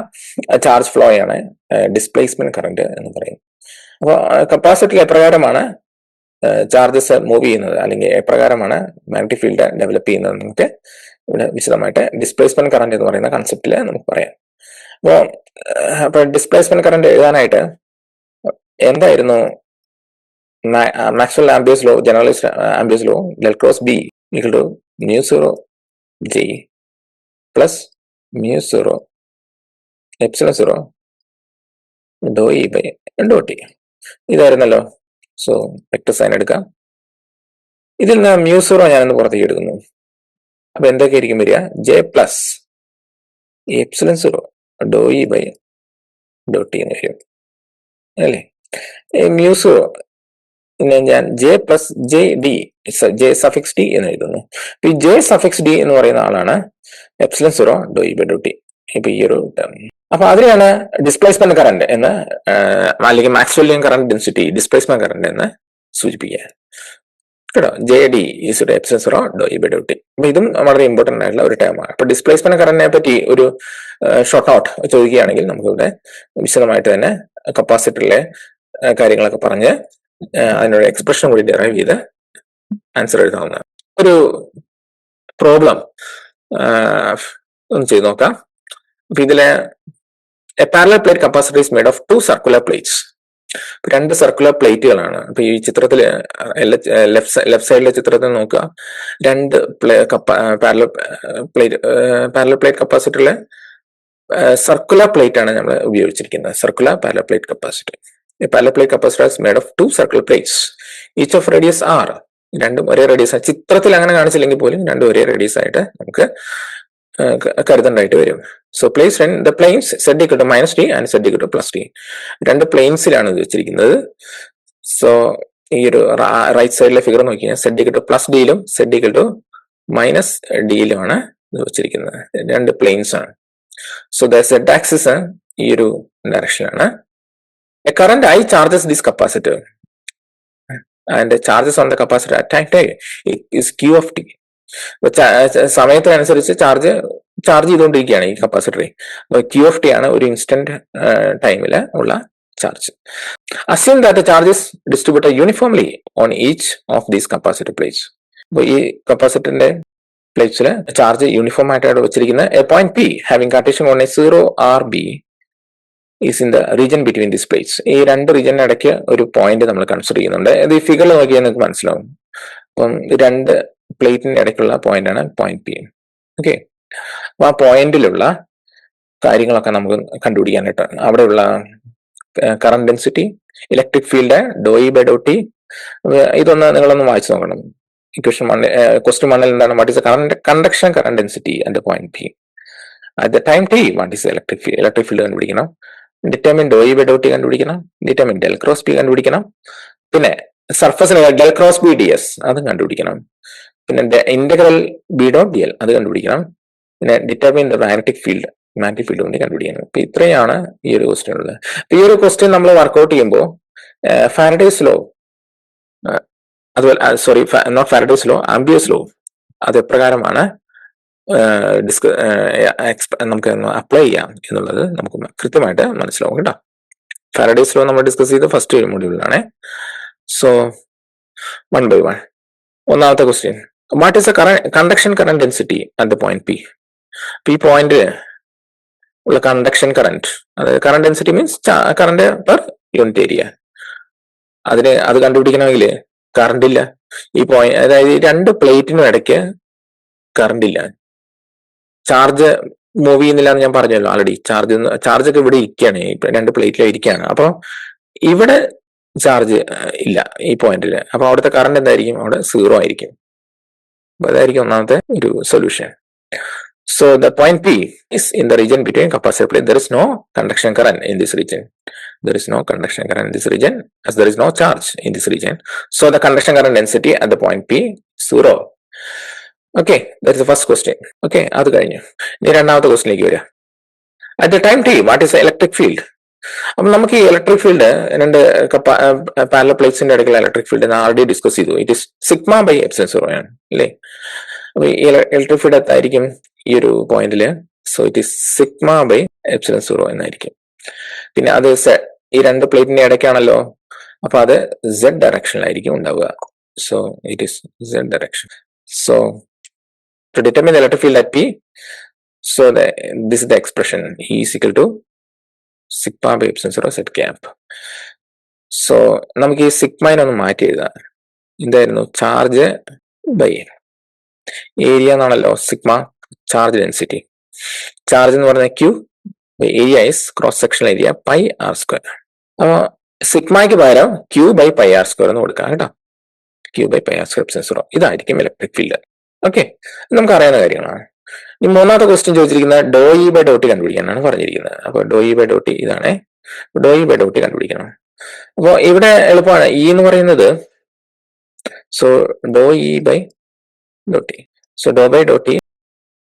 ചാർജ് ഫ്ലോ ആണ് ഡിസ്പ്ലേസ്മെന്റ് കറന്റ് എന്ന് പറയുന്നത്. അപ്പോൾ കപ്പാസിറ്ററിൽ എപ്രകാരമാണ് ചാർജസ് മൂവ് ചെയ്യുന്നത് അല്ലെങ്കിൽ എപ്രകാരമാണ് മാഗ്നറ്റിക് ഫീൽഡ് ഡെവലപ്പ് ചെയ്യുന്നത് നമുക്ക് ഇവിടെ വിശദമായിട്ട് ഡിസ്പ്ലേസ്മെന്റ് കറന്റ് എന്ന് പറയുന്ന കൺസെപ്റ്റിൽ നമുക്ക് പറയാം. അപ്പോൾ ഡിസ്പ്ലേസ്മെന്റ് കറന്റ് എഴുതാനായിട്ട് എന്തായിരുന്നു Maxwell Ampere's law, generalized Ampere's law, del cross B equal to mu 0 J plus mu 0 epsilon 0 Dr E by Dr T ഇതായിരുന്നല്ലോ. സോ വെക്ടർ സൈൻ എടുക്കാം. ഇതിൽ നിന്ന് mu 0 ഞാനൊന്ന് പുറത്തേക്ക് എടുക്കുന്നു. അപ്പൊ എന്തൊക്കെയായിരിക്കും വരിക? J plus epsilon 0 Dr E by Dr T എന്ന് വരും അല്ലേ. mu 0 ഞാൻ J plus J D J suffix D എന്ന് എഴുതുന്നു. ഈ ജെ സഫിക്സ് ഡി എന്ന് പറയുന്ന ആളാണ് epsilon 0 Dr E by Dr T. ഇപ്പൊ ഈ ഒരു ടേം അപ്പൊ അതിനെയാണ് ഡിസ്പ്ലേസ്മെന്റ് കറന്റ് എന്ന് അല്ലെങ്കിൽ Maxwellian current density displacement current എന്ന് സൂചിപ്പിക്കുക കേട്ടോ. J D is epsilon 0 Dr E by Dr T. അപ്പൊ ഇതും വളരെ ഇമ്പോർട്ടന്റ് ആയിട്ടുള്ള ഒരു ടേമാണ്. അപ്പൊ ഡിസ്പ്ലേസ്മെന്റ് കറന്റിനെ പറ്റി ഒരു ഷോർട്ട് ഔട്ട് ചോദിക്കുകയാണെങ്കിൽ നമുക്കിവിടെ വിശദമായിട്ട് തന്നെ കപ്പാസിറ്ററിലെ കാര്യങ്ങളൊക്കെ പറഞ്ഞ് അതിനൊരു എക്സ്പ്രഷൻ കൂടി ഡെറൈവ് ചെയ്ത് ആൻസർ എഴുതാവുന്ന ഒരു പ്രോബ്ലം ഒന്ന് ചെയ്ത് നോക്കാം. അപ്പൊ ഇതില് A parallel plate capacitor is made of 2 circular plates. രണ്ട് സർക്കുലർ പ്ലേറ്റുകളാണ്. അപ്പൊ ഈ ചിത്രത്തില് ലെഫ്റ്റ് സൈഡിലെ ചിത്രത്തിൽ നോക്കുക, രണ്ട് പാരലൽ പ്ലേറ്റ് കപ്പാസിറ്ററിലെ സർക്കുലർ പ്ലേറ്റ് ആണ് നമ്മൾ ഉപയോഗിച്ചിരിക്കുന്നത്. Circular parallel plate capacitor. A parallel plate capacitor is made of 2 circular plates, each of radius r. രണ്ടും ഒരേ റേഡിയസ്. ചിത്രത്തിൽ അങ്ങനെ കാണിച്ചില്ലെങ്കിൽ പോലും രണ്ടും ഒരേ റേഡിയസ് ആയിട്ട് നമുക്ക് കരുതണ്ടായിട്ട് വരും. So place in the planes z equal to -d and z equal to +d. രണ്ട് പ്ലെയിൻസിലാണ് ഇത് വെച്ചിരിക്കുന്നത്. സോ ഈ ഒരു റൈറ്റ് സൈഡിലെ ഫിഗർ നോക്കി കഴിഞ്ഞാൽ z equal to +d-യിലും z equal to -d-യിലുമാണ് ഇത് വെച്ചിരിക്കുന്നത്. രണ്ട് പ്ലെയിൻസ് ആണ്. സോ ദ z ആക്സിസ് ഈ ഒരു ഡയറക്ഷനാണ്. A current I charges this capacitor and the charges on the capacitor at time t is q of t. സമയത്തിനനുസരിച്ച് charge ചെയ്തുകൊണ്ടിരിക്കുകയാണ് ഈ കപ്പാസിറ്ററി. q of t ആണ് ഒരു ഇൻസ്റ്റന്റ് ടൈമിൽ ഉള്ള charge. Assume that the charge is distributed uniformly on each of these capacitor plates. അപ്പോൾ ഈ കപ്പാസിറ്ററിന്റെ പ്ലേറ്റ്സിൽ ചാർജ് യൂണിഫോം ആയിട്ടാണ് വെച്ചിരിക്കുന്നത്. A point P having Cartesian coordinate 0 RB is in the region between these plates. ഈ രണ്ട് റീജിയനിന് ഇടയ്ക്ക് ഒരു പോയിന്റ് നമ്മൾ കൺസിഡർ ചെയ്യുന്നുണ്ട്. ഇത് ഈ ഫിഗറിൽ നോക്കിയാൽ നിങ്ങൾക്ക് മനസ്സിലാവും. അപ്പം രണ്ട് പ്ലേറ്റിന് ഇടയ്ക്കുള്ള പോയിന്റ് ആണ് പോയിന്റ് പി. ഓക്കെ, അപ്പൊ ആ പോയിന്റിലുള്ള കാര്യങ്ങളൊക്കെ നമുക്ക് കണ്ടുപിടിക്കാനായിട്ടാണ്. അവിടെയുള്ള current density, electric field, do E by Dr T, ഇതൊന്ന് നിങ്ങളൊന്ന് വായിച്ചു നോക്കണം. ഇക്വേഷൻ ക്വസ്റ്റ്യൻ 1 എന്താണ്? What is conduction current density at point P at the time T. What is electric field കണ്ടുപിടിക്കണം. Determine do E by Dr T കണ്ടുപിടിക്കണം. Determine del cross P കണ്ടുപിടിക്കണം. പിന്നെ സർഫസിന് del cross B D S അതും കണ്ടുപിടിക്കണം. പിന്നെ integral B dot D L അത് കണ്ടുപിടിക്കണം. പിന്നെ ഡിറ്റർമിൻ മാഗ്നറ്റിക് ഫീൽഡ് കൊണ്ട് കണ്ടുപിടിക്കണം. അപ്പൊ ഇത്രയാണ് ഈ ഒരു ക്വസ്റ്റ്യൻ ഉള്ളത്. അപ്പൊ ഈ ഒരു ക്വസ്റ്റ്യൻ നമ്മൾ വർക്ക്ഔട്ട് ചെയ്യുമ്പോൾ ഫാരഡേസ് ലോ, അതുപോലെ not Faraday's law, Ampere's law, അത് എപ്രകാരമാണ് നമുക്ക് അപ്ലൈ ചെയ്യാം എന്നുള്ളത് നമുക്ക് കൃത്യമായിട്ട് മനസ്സിലാവും കേട്ടോ. ഫാരഡേസ് ലോ നമ്മൾ ഡിസ്കസ് ചെയ്ത ഫസ്റ്റ് മൊഡ്യൂളിലാണ്. So 1 by 1. ഒന്നാമത്തെ question, what is the conduction current density at the point P. ഈ പോയിന്റ് ഉള്ള കണ്ടക്ഷൻ കറന്റ്, അതായത് current density means current per unit area. അത് കണ്ടുപിടിക്കണമെങ്കിൽ കറണ്ട് ഇല്ല. ഈ പോയിന്റ്, അതായത് രണ്ട് പ്ലേറ്റിനും ഇടയ്ക്ക് കറണ്ട് ഇല്ല. ചാർജ് മൂവ് ചെയ്യുന്നില്ല എന്ന് ഞാൻ പറഞ്ഞല്ലോ ആൾറെഡി. ചാർജ് ഒക്കെ ഇവിടെ ഇരിക്കുകയാണ്, രണ്ട് പ്ലേറ്റിലും ഇരിക്കുകയാണ്. അപ്പൊ ഇവിടെ ചാർജ് ഇല്ല ഈ പോയിന്റിൽ. അപ്പൊ അവിടുത്തെ കറണ്ട് എന്തായിരിക്കും? അവിടെ 0 ആയിരിക്കും. അപ്പൊ അതായിരിക്കും ഒന്നാമത്തെ ഒരു solution. So the point P is in the region between capacitor plate. There is no conduction current in this region. There is no conduction current in this region as there is no charge in this region. So the conduction current density at the point P 0. Okay, that is the first question. Okay, അത് കഴിഞ്ഞു. ഇനി രണ്ടാമത്തെ ക്വസ്റ്റിനിലേക്ക് വരിക. At the time T what is electric field? അപ്പൊ നമുക്ക് ഈ electric field രണ്ട് പാരലൽ പ്ലേറ്റ്സിന്റെ ഇടയ്ക്കുള്ള ഇലക്ട്രിക് ഫീൽഡ് ആൾറെഡി ഡിസ്കസ് ചെയ്തു. It is sigma by epsilon zero ആണ് അല്ലേ? അപ്പൊ ഈ ഇലക്ട്രിക് ഫീൽഡ് എത്തായിരിക്കും ഈ ഒരു പോയിന്റില്. So it is sigma by epsilon zero എന്നായിരിക്കും. പിന്നെ അത് ഈ രണ്ട് പ്ലേറ്റിന്റെ ഇടയ്ക്കാണല്ലോ, അപ്പൊ അത് Z ഡയറക്ഷനിലായിരിക്കും ഉണ്ടാവുക. So it is Z direction. So to determine the electric field at P, so this is the expression E is equal to sigma by epsilon zero z cap. So നമുക്ക് ഈ സിഗ്മനെ ഒന്ന് മാറ്റി എഴുതാം. എന്തായിരുന്നു? ചാർജ് ബൈ ഏരിയ എന്നാണല്ലോ sigma, charge density. Charge എന്ന് പറഞ്ഞാൽ Q by area is cross sectional area pi R square. അപ്പൊ സിഗ്മയ്ക്ക് പകരം Q by pi R square എന്ന് കൊടുക്കാം കേട്ടോ. Q by pi R square epsilon zero. ഇതായിരിക്കും ഇലക്ട്രിക് ഫീൽഡ്. ഓക്കെ, നമുക്ക് അറിയാവുന്ന കാര്യങ്ങളാണ്. ഈ മൂന്നാമത്തെ ക്വസ്റ്റ്യൻ ചോദിച്ചിരിക്കുന്നത് ഡോ ഇ ബൈ ഡോ ടി കണ്ടുപിടിക്കാനാണ് പറഞ്ഞിരിക്കുന്നത്. അപ്പൊ ഡോ ഇ ബൈ ഡോ ടി ഇതാണ്. ഡോ ഇ ബൈ ഡോ ടി കണ്ടുപിടിക്കണം. അപ്പൊ ഇവിടെ എളുപ്പമാണ്. ഇ എന്ന് പറയുന്നത് സോ ഡോ E by Dr T. So ഡോ by Dr T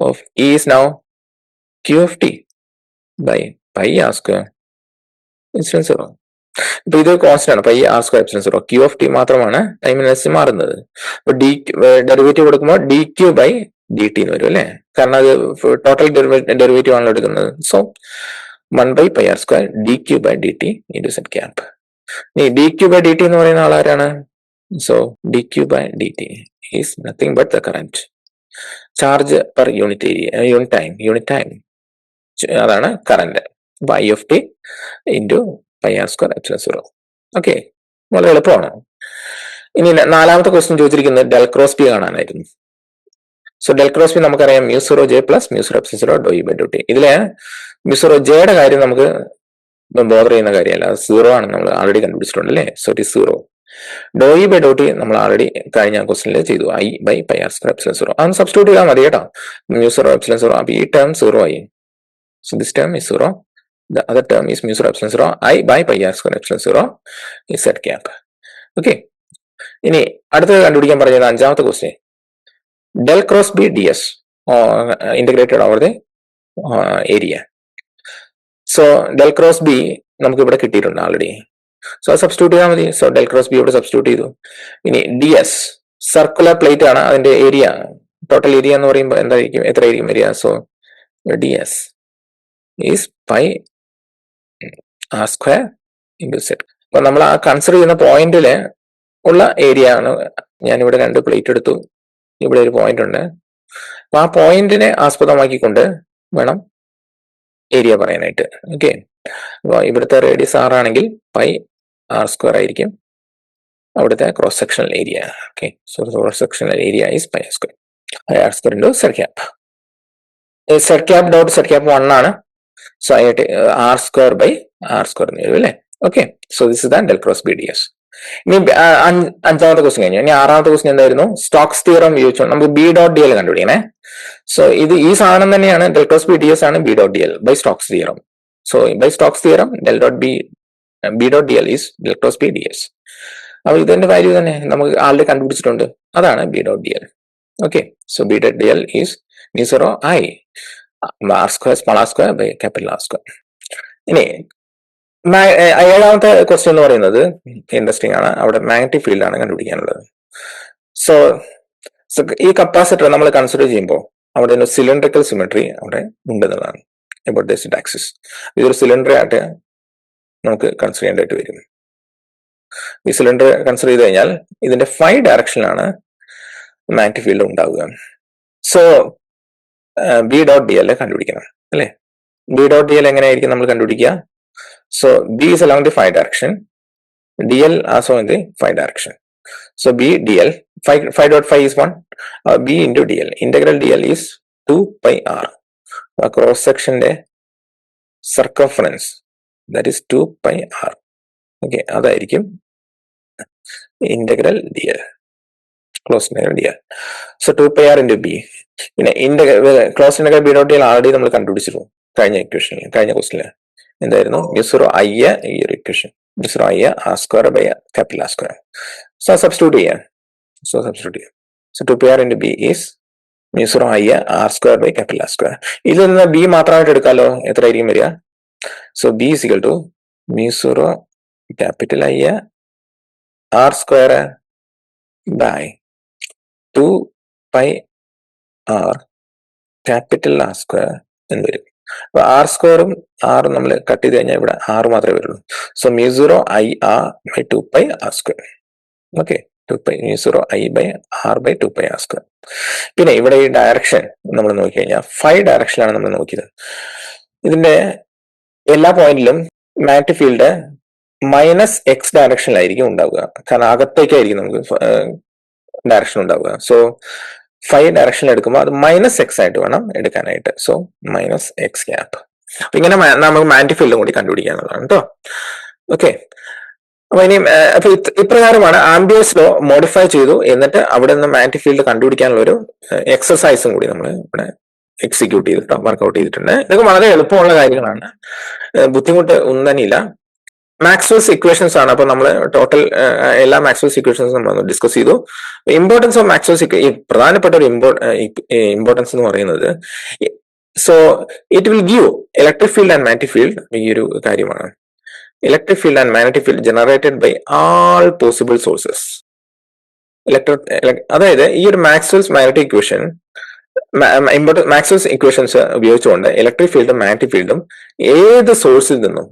of E is now Q of T by pi R square epsilon zero. ഇപ്പൊ ഇത് കോൺസ്റ്റന്റ് ആണ്, pi R square epsilon zero. Q of T മാത്രമാണ് ടൈമിനനുസരിച്ച് മാറുന്നത്. അപ്പൊ derivative കൊടുക്കുമ്പോൾ D Q by D T എന്ന് വരും അല്ലെ? കാരണം അത് ടോട്ടൽ ഡെറിവേറ്റീവ് ആണല്ലോ എടുക്കുന്നത്. So 1 by pi R square D Q by D T into set cap. ഇനി D Q by D T എന്ന് പറയുന്ന ആളാരാണ്? So D Q by D T is nothing but the current. Charge per unit area, unit time അതാണ് current. അപ്പൊ I of T into pi R square epsilon zero. Okay, വളരെ എളുപ്പമാണ്. ഇനി നാലാമത്തെ question ചോദിച്ചിരിക്കുന്നത് ഡെൽ ക്രോസ് പി കാണാനായിരുന്നു. So del cross P നമുക്കറിയാം mu zero J plus mu zero epsilon zero Dr E by Dr T. ഇതിലെ mu zero ജെയുടെ കാര്യം നമുക്ക് ബോദർ ചെയ്യുന്ന കാര്യമല്ല, അത് സീറോ ആണ്, നമ്മൾ ആൾറെഡി കണ്ടുപിടിച്ചിട്ടുണ്ട് അല്ലേ? So it is zero. Dr E by Dr T നമ്മൾ ആൾറെഡി കഴിഞ്ഞ ക്വസ്റ്റനിൽ ചെയ്തു, I by pi R square epsilon zero. അതൊന്ന് സബ്സ്റ്റിറ്റ്യൂട്ട് ചെയ്താൽ മതി കേട്ടോ. മ്യൂ സീറോ എപ്സിലോൺ സീറോ, അപ്പൊ ഈ ടേം സീറോ ആയി. So this term is zero. The other term is mu zero epsilon zero I by pi r square epsilon zero is z cap. Okay. ഇനി അടുത്തത് കണ്ടുപിടിക്കാൻ പറഞ്ഞത് അഞ്ചാമത്തെ question del cross B D S integrated over the area. So del cross B നമുക്ക് ഇവിടെ കിട്ടിയിട്ടുണ്ട് already. So substitute ചെയ്താൽ മതി. സോ ഡെൽ ക്രോസ് ബി ഇവിടെ സബ്സ്റ്റിറ്റ്യൂട്ട് ചെയ്തു. ഇനി ഡി എസ് സർക്കുലർ പ്ലേറ്റ് ആണ്, അതിന്റെ ഏരിയ ടോട്ടൽ ഏരിയ എന്ന് പറയുമ്പോൾ എന്തായിരിക്കും, എത്രയായിരിക്കും area? So D S is pi R square into Z. അപ്പൊ നമ്മൾ ആ കൺസിഡർ ചെയ്യുന്ന പോയിന്റില് ഉള്ള ഏരിയ ആണ്. ഞാനിവിടെ രണ്ട് പ്ലേറ്റ് എടുത്തു, ഇവിടെ ഒരു പോയിന്റ് ഉണ്ട്. അപ്പൊ ആ പോയിന്റിനെ ആസ്പദമാക്കിക്കൊണ്ട് വേണം ഏരിയ പറയാനായിട്ട്. ഓക്കെ, അപ്പൊ ഇവിടുത്തെ റേഡിയസ് ആർ ആണെങ്കിൽ പൈ ആർ സ്ക്വയർ ആയിരിക്കും അവിടുത്തെ cross sectional area. Okay, so cross sectional area is pi R square. Pi R square into set cap. Z cap dot Z cap 1 ആണ്. സോ ആയിട്ട് R square by R square എന്ന് വരും അല്ലേ? Okay, so this is the del cross B D S. ഇനി അഞ്ചാമത്തെ question കഴിഞ്ഞു. ഇനി ആറാമത്തെ ക്വസ്റ്റ്യൻ എന്തായിരുന്നു? സ്റ്റോക്സ് തിയറം ഉപയോഗിച്ചു നമുക്ക് ബി ഡോട്ട് ഡി എൽ കണ്ടുപിടിക്കണേ. സോ ഇത് ഈ സാധനം തന്നെയാണ്, del cross B D S ആണ് B dot D L by Stokes theorem. So by Stokes theorem del dot B dot D L is del cross B D S. അപ്പൊ ഇതിന്റെ value തന്നെ നമുക്ക് ആൾറെഡി കണ്ടുപിടിച്ചിട്ടുണ്ട്, അതാണ് B dot D L. Okay, so B dot D L is mu zero I R square small R square by capital R square. ഇനി ഏഴാമത്തെ question എന്ന് പറയുന്നത് ഇൻട്രസ്റ്റിംഗ് ആണ്. അവിടെ മാഗ്നറ്റിക് ഫീൽഡ് ആണ് കണ്ടുപിടിക്കാനുള്ളത്. സോ ഈ കപ്പാസിറ്റർ നമ്മൾ കൺസിഡർ ചെയ്യുമ്പോൾ അവിടെ ഒരു സിലിണ്ടറിക്കൽ സിമെട്രി അവിടെ ഉണ്ടെന്നുള്ളതാണ്. എബൌട്ട് ദ z ആക്സിസ് ഇതൊരു സിലിണ്ടർ ആയിട്ട് നമുക്ക് കൺസിഡർ ചെയ്യേണ്ടതായിട്ട് വരും. ഈ സിലിണ്ടർ കൺസിഡർ ചെയ്ത് കഴിഞ്ഞാൽ ഇതിന്റെ ഫൈ ഡയറക്ഷനിലാണ് മാഗ്നറ്റിക് ഫീൽഡ് ഉണ്ടാവുക. So B dot D L കണ്ടുപിടിക്കണം അല്ലെ? ബി ഡോട്ട് ഡി എൽ എങ്ങനെയായിരിക്കും നമ്മൾ കണ്ടുപിടിക്കുക? So B is along the phi direction, DL also in the phi direction. So B DL phi dot phi is 1, B into DL. Integral DL is 2 pi r. Cross section de circumference that is 2 pi r. Okay, അതായിരിക്കും integral DL. Close integral DL. So 2 pi r into B. പിന്നെ close integral B dot DL already നമ്മൾ കണ്ടുപിടിച്ചിരുന്നു കഴിഞ്ഞ ഇക്വേഷനിൽ, കഴിഞ്ഞ ക്വസ്റ്റനിൽ. എന്തായിരുന്നു? Mu zero I ഈ ഒരു equation, mu zero I R square by capital R square. So substitute ചെയ്യാം. So 2 pi r into B is mu zero I R square by capital R square. ഇതിൽ നിന്ന് ബി മാത്രമായിട്ട് എടുക്കാമല്ലോ. എത്രയായിരിക്കും വരിക? So B equal to mu zero capital I R square by 2 pi R capital R square എന്ന് വരും. അപ്പൊ ആർ സ്ക്വയറും ആറും നമ്മൾ കട്ട് ചെയ്ത് കഴിഞ്ഞാൽ ഇവിടെ 6 മാത്രമേ വരുള്ളൂ. So mu zero I R by 2 pi R square. Okay, 2 pi mu zero I by R by 2 pi R square. പിന്നെ ഇവിടെ ഈ ഡയറക്ഷൻ നമ്മൾ നോക്കി കഴിഞ്ഞാൽ 5 ഡയറക്ഷനിലാണ് നമ്മൾ നോക്കിയത്. ഇതിന്റെ എല്ലാ പോയിന്റിലും മാഗ്നറ്റിക് ഫീൽഡ് -x ഡയറക്ഷനിലായിരിക്കും ഉണ്ടാവുക. കാരണം അകത്തേക്കായിരിക്കും നമുക്ക് ഡയറക്ഷൻ ഉണ്ടാവുക. സോ 5 ഡയറക്ഷനിൽ എടുക്കുമ്പോൾ അത് -x ആയിട്ട് വേണം എടുക്കാനായിട്ട്. So -x gap. അപ്പൊ ഇങ്ങനെ നമുക്ക് മാഗ്നറ്റിക് ഫീൽഡും കൂടി കണ്ടുപിടിക്കാനുള്ളതാണ് കേട്ടോ. ഓക്കെ, അപ്പൊ ഇനി അപ്പൊ ഇപ്രകാരമാണ് ആംബിയേഴ്സ് ലോ മോഡിഫൈ ചെയ്തു. എന്നിട്ട് അവിടെ നിന്ന് മാഗ്നറ്റിക് ഫീൽഡ് കണ്ടുപിടിക്കാനുള്ള ഒരു എക്സസൈസും കൂടി നമ്മൾ ഇവിടെ എക്സിക്യൂട്ട് ചെയ്തിട്ട് വർക്ക്ഔട്ട് ചെയ്തിട്ടുണ്ട്. ഇതൊക്കെ വളരെ എളുപ്പമുള്ള കാര്യങ്ങളാണ്, ബുദ്ധിമുട്ട് ഒന്നും തന്നെയില്ല. മാക്സ്വെൽസ് ഇക്വേഷൻസ് ആണ്. അപ്പൊ നമ്മൾ ടോട്ടൽ എല്ലാ മാക്സ്വെൽസ് ഇക്വേഷൻസും നമ്മൾ ഡിസ്കസ് ചെയ്തു. ഇമ്പോർട്ടൻസ് ഓഫ് മാക്സ്വെൽസ് പ്രധാനപ്പെട്ട ഒരു ഇമ്പോർട്ടൻസ് എന്ന് പറയുന്നത്, so it will give electric field and magnetic field. ഈ ഒരു കാര്യമാണ് electric field and magnetic field generated by all possible sources. അതായത് ഈ ഒരു Maxwell's magnetic equation, Maxwell's equations ഉപയോഗിച്ചുകൊണ്ട് ഇലക്ട്രിക് ഫീൽഡും മാഗ്നറ്റിക് ഫീൽഡും ഏത് സോഴ്സിൽ നിന്നും,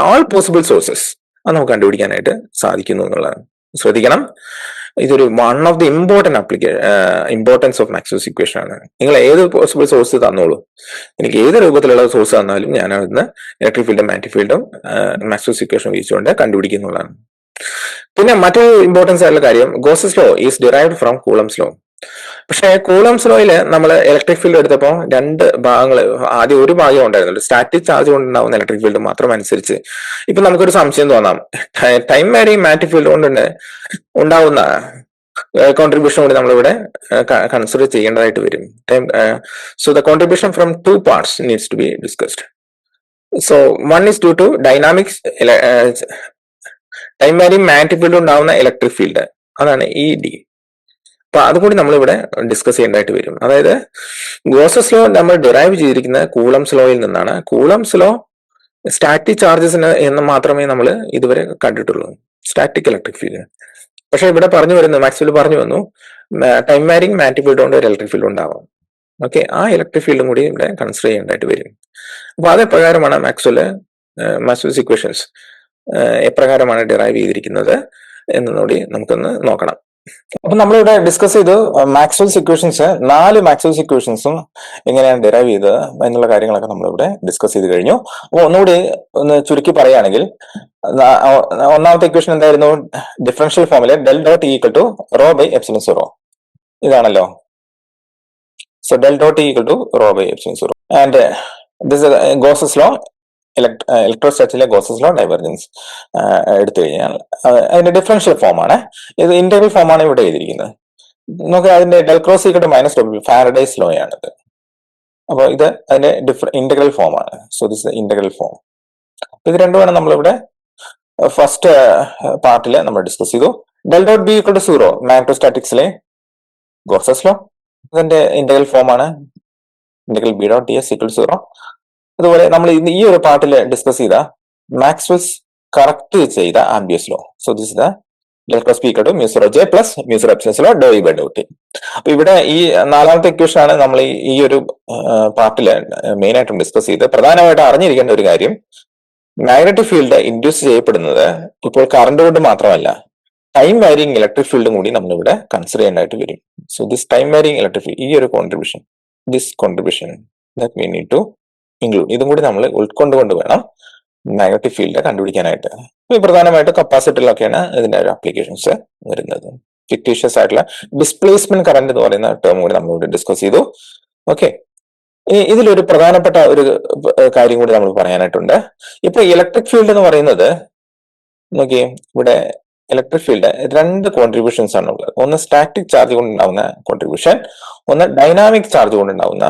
ആൾ പോസിബിൾ സോഴ്സസ്, അത് നമുക്ക് കണ്ടുപിടിക്കാനായിട്ട് സാധിക്കുന്നു എന്നുള്ളതാണ്. ശ്രദ്ധിക്കണം, ഇതൊരു one of the importance of Maxwell's equation ആണ്. നിങ്ങൾ ഏത് പോസിബിൾ സോഴ്സ് തന്നോളൂ, എനിക്ക് ഏത് രൂപത്തിലുള്ള സോഴ്സ് തന്നാലും ഞാൻ അതിന് ഇലക്ട്രിക് ഫീൽഡും മാഗ്നറ്റിക് ഫീൽഡും മാക്സ്വെൽസ് ഇക്വേഷൻ ഉപയോഗിച്ചുകൊണ്ട് കണ്ടുപിടിക്കുന്നുള്ളതാണ്. പിന്നെ മറ്റൊരു ഇമ്പോർട്ടൻസ് ആയിട്ടുള്ള കാര്യം, Gauss's law is derived from Coulomb's law. പക്ഷെ കൂളംസ് ലോയില് നമ്മൾ ഇലക്ട്രിക് ഫീൽഡ് എടുത്തപ്പോൾ 2 ഭാഗങ്ങൾ, ആദ്യം ഒരു ഭാഗം ഉണ്ടായിരുന്നുള്ളൂ, സ്റ്റാറ്റിക് ചാർജ് കൊണ്ടുണ്ടാവുന്ന ഇലക്ട്രിക് ഫീൽഡ് മാത്രം അനുസരിച്ച്. ഇപ്പൊ നമുക്കൊരു സംശയം തോന്നാം, ടൈം വേരിയിങ് മാഗ്നറ്റിക് ഫീൽഡ് കൊണ്ട് ഉണ്ടാവുന്ന കോൺട്രിബ്യൂഷൻ കൂടി നമ്മളിവിടെ കൺസിഡർ ചെയ്യേണ്ടതായിട്ട് വരും. So the contribution from 2 parts needs to be discussed. So one is due to dynamics, time varying magnetic field ഉണ്ടാവുന്ന ഇലക്ട്രിക് ഫീൽഡ്, അതാണ് ഇ ഡി. അപ്പൊ അതുകൂടി നമ്മളിവിടെ ഡിസ്കസ് ചെയ്യേണ്ടതായിട്ട് വരും. അതായത് ഗോസസ് ലോ നമ്മൾ ഡിറൈവ് ചെയ്തിരിക്കുന്നത് കൂളംസ് ലോയിൽ നിന്നാണ്. കൂളംസ് ലോ സ്റ്റാറ്റിക് ചാർജസിന് എന്ന് മാത്രമേ നമ്മൾ ഇതുവരെ കണ്ടിട്ടുള്ളൂ, സ്റ്റാറ്റിക് ഇലക്ട്രിക് ഫീൽഡ്. പക്ഷെ ഇവിടെ പറഞ്ഞു വരുന്നു, മാക്സ്വെൽ പറഞ്ഞു വന്നു, ടൈം വാരിയിങ് മാഗ്നറ്റിക് ഫീൽഡ് കൊണ്ട് ഒരു ഇലക്ട്രിക് ഫീൽഡ് ഉണ്ടാവാം. ഓക്കെ, ആ ഇലക്ട്രിക് ഫീൽഡും കൂടി ഇവിടെ കൺസിഡർ ചെയ്യേണ്ടതായിട്ട് വരും. അപ്പൊ അത് എപ്രകാരമാണ് മാക്സ്വെൽസ് ഇക്വേഷൻസ് എപ്രകാരമാണ് ഡിറൈവ് ചെയ്തിരിക്കുന്നത് എന്നുകൂടി നമുക്കൊന്ന് നോക്കണം. അപ്പൊ നമ്മളിവിടെ ഡിസ്കസ് ചെയ്തു മാക്സ്വെൽസ് ഇക്വേഷൻസ്, 4 മാക്സ്വെൽസ് ഇക്വേഷൻസും എങ്ങനെയാണ് ഡിറൈവ് ചെയ്തത് എന്നുള്ള കാര്യങ്ങളൊക്കെ നമ്മളിവിടെ ഡിസ്കസ് ചെയ്ത് കഴിഞ്ഞു. അപ്പൊ ഒന്നുകൂടി ഒന്ന് ചുരുക്കി പറയുകയാണെങ്കിൽ, ഒന്നാമത്തെ ഇക്വേഷൻ എന്തായിരുന്നു? ഡിഫറൻഷ്യൽ ഫോമില് del dot equal to rho by epsilon zero, ഇതാണല്ലോ. So del dot equal to rho by epsilon zero. And this Gauss's law, ഇലക്ട്രോസ്റ്റാറ്റിലെ ഗോസസ് ലോ ഡൈവർജൻസ് എടുത്തു കഴിഞ്ഞാൽ അതിന്റെ ഡിഫറൻഷ്യൽ ഫോമാണ്. ഇത് ഇന്റഗ്രൽ ഫോമാണ് ഇവിടെ എഴുതിയിരിക്കുന്നത്. നമുക്ക് അതിന്റെ del cross equal to minus W, Faraday's law ആണിത്. അപ്പോൾ ഇത് അതിന്റെ ഇന്റഗ്രൽ ഫോമാണ്. So this integral form. ഇത് രണ്ടുമാണ് നമ്മളിവിടെ ഫസ്റ്റ് പാർട്ടില് നമ്മൾ ഡിസ്കസ് ചെയ്തു. Del dot B equal to zero, മാഗ്നറ്റോസ്റ്റാറ്റിക്സിലെ ഗോസസ് ലോ, ഇതിന്റെ ഇന്റഗ്രൽ ഫോമാണ്. Integral B dot D S equal to zero. അതുപോലെ നമ്മൾ ഈ ഒരു പാർട്ടിൽ ഡിസ്കസ് ചെയ്ത മാക്സ്വെൽസ് കറക്റ്റ് ചെയ്ത Ampere's law. So this the del cross B equal to mu J plus mu epsilon ലോ ഡോ ഇ ബൈ ഡോ ടി. അപ്പൊ ഇവിടെ ഈ 4ാമത്തെ ഇക്വേഷൻ ആണ് നമ്മൾ ഈ ഒരു പാർട്ടില് മെയിൻ ആയിട്ടും ഡിസ്കസ് ചെയ്ത്. പ്രധാനമായിട്ട് അറിഞ്ഞിരിക്കേണ്ട ഒരു കാര്യം, മാഗ്നറ്റിക് ഫീൽഡ് ഇൻഡ്യൂസ് ചെയ്യപ്പെടുന്നത് ഇപ്പോൾ കറണ്ട് കൊണ്ട് മാത്രമല്ല, ടൈം വാരിയിങ് ഇലക്ട്രിക് ഫീൽഡും കൂടി നമ്മളിവിടെ കൺസിഡർ ചെയ്യേണ്ടതായിട്ട് വരും. So this time varying electric field, ഈ ഒരു contribution, this contribution that we need to include, ഇതും കൂടി നമ്മൾ ഉൾക്കൊണ്ടുകൊണ്ട് വേണം മാഗ്നറ്റിക് ഫീൽഡ് കണ്ടുപിടിക്കാനായിട്ട്. പ്രധാനമായിട്ട് കപ്പാസിറ്ററിലൊക്കെയാണ് ഇതിന്റെ ഒരു ആപ്ലിക്കേഷൻസ് വരുന്നത്. ഫിക്ടീഷ്യസ് ആയിട്ടുള്ള ഡിസ്പ്ലേസ്മെന്റ് കറന്റ് എന്ന് പറയുന്ന ടേം കൂടി നമ്മളിവിടെ ഡിസ്കസ് ചെയ്തു. ഓക്കെ, ഇതിലൊരു പ്രധാനപ്പെട്ട ഒരു കാര്യം കൂടി നമ്മൾ പറയാനായിട്ടുണ്ട്. ഇപ്പൊ ഇലക്ട്രിക് ഫീൽഡ് എന്ന് പറയുന്നത് നോക്കിയേ, ഇവിടെ ഇലക്ട്രിക് ഫീൽഡ് 2 കോൺട്രിബ്യൂഷൻസ് ആണ് ഉള്ളത്. ഒന്ന് സ്റ്റാറ്റിക് ചാർജ് കൊണ്ടുണ്ടാവുന്ന കോൺട്രിബ്യൂഷൻ, ഒന്ന് ഡൈനാമിക് ചാർജ് കൊണ്ടുണ്ടാവുന്ന,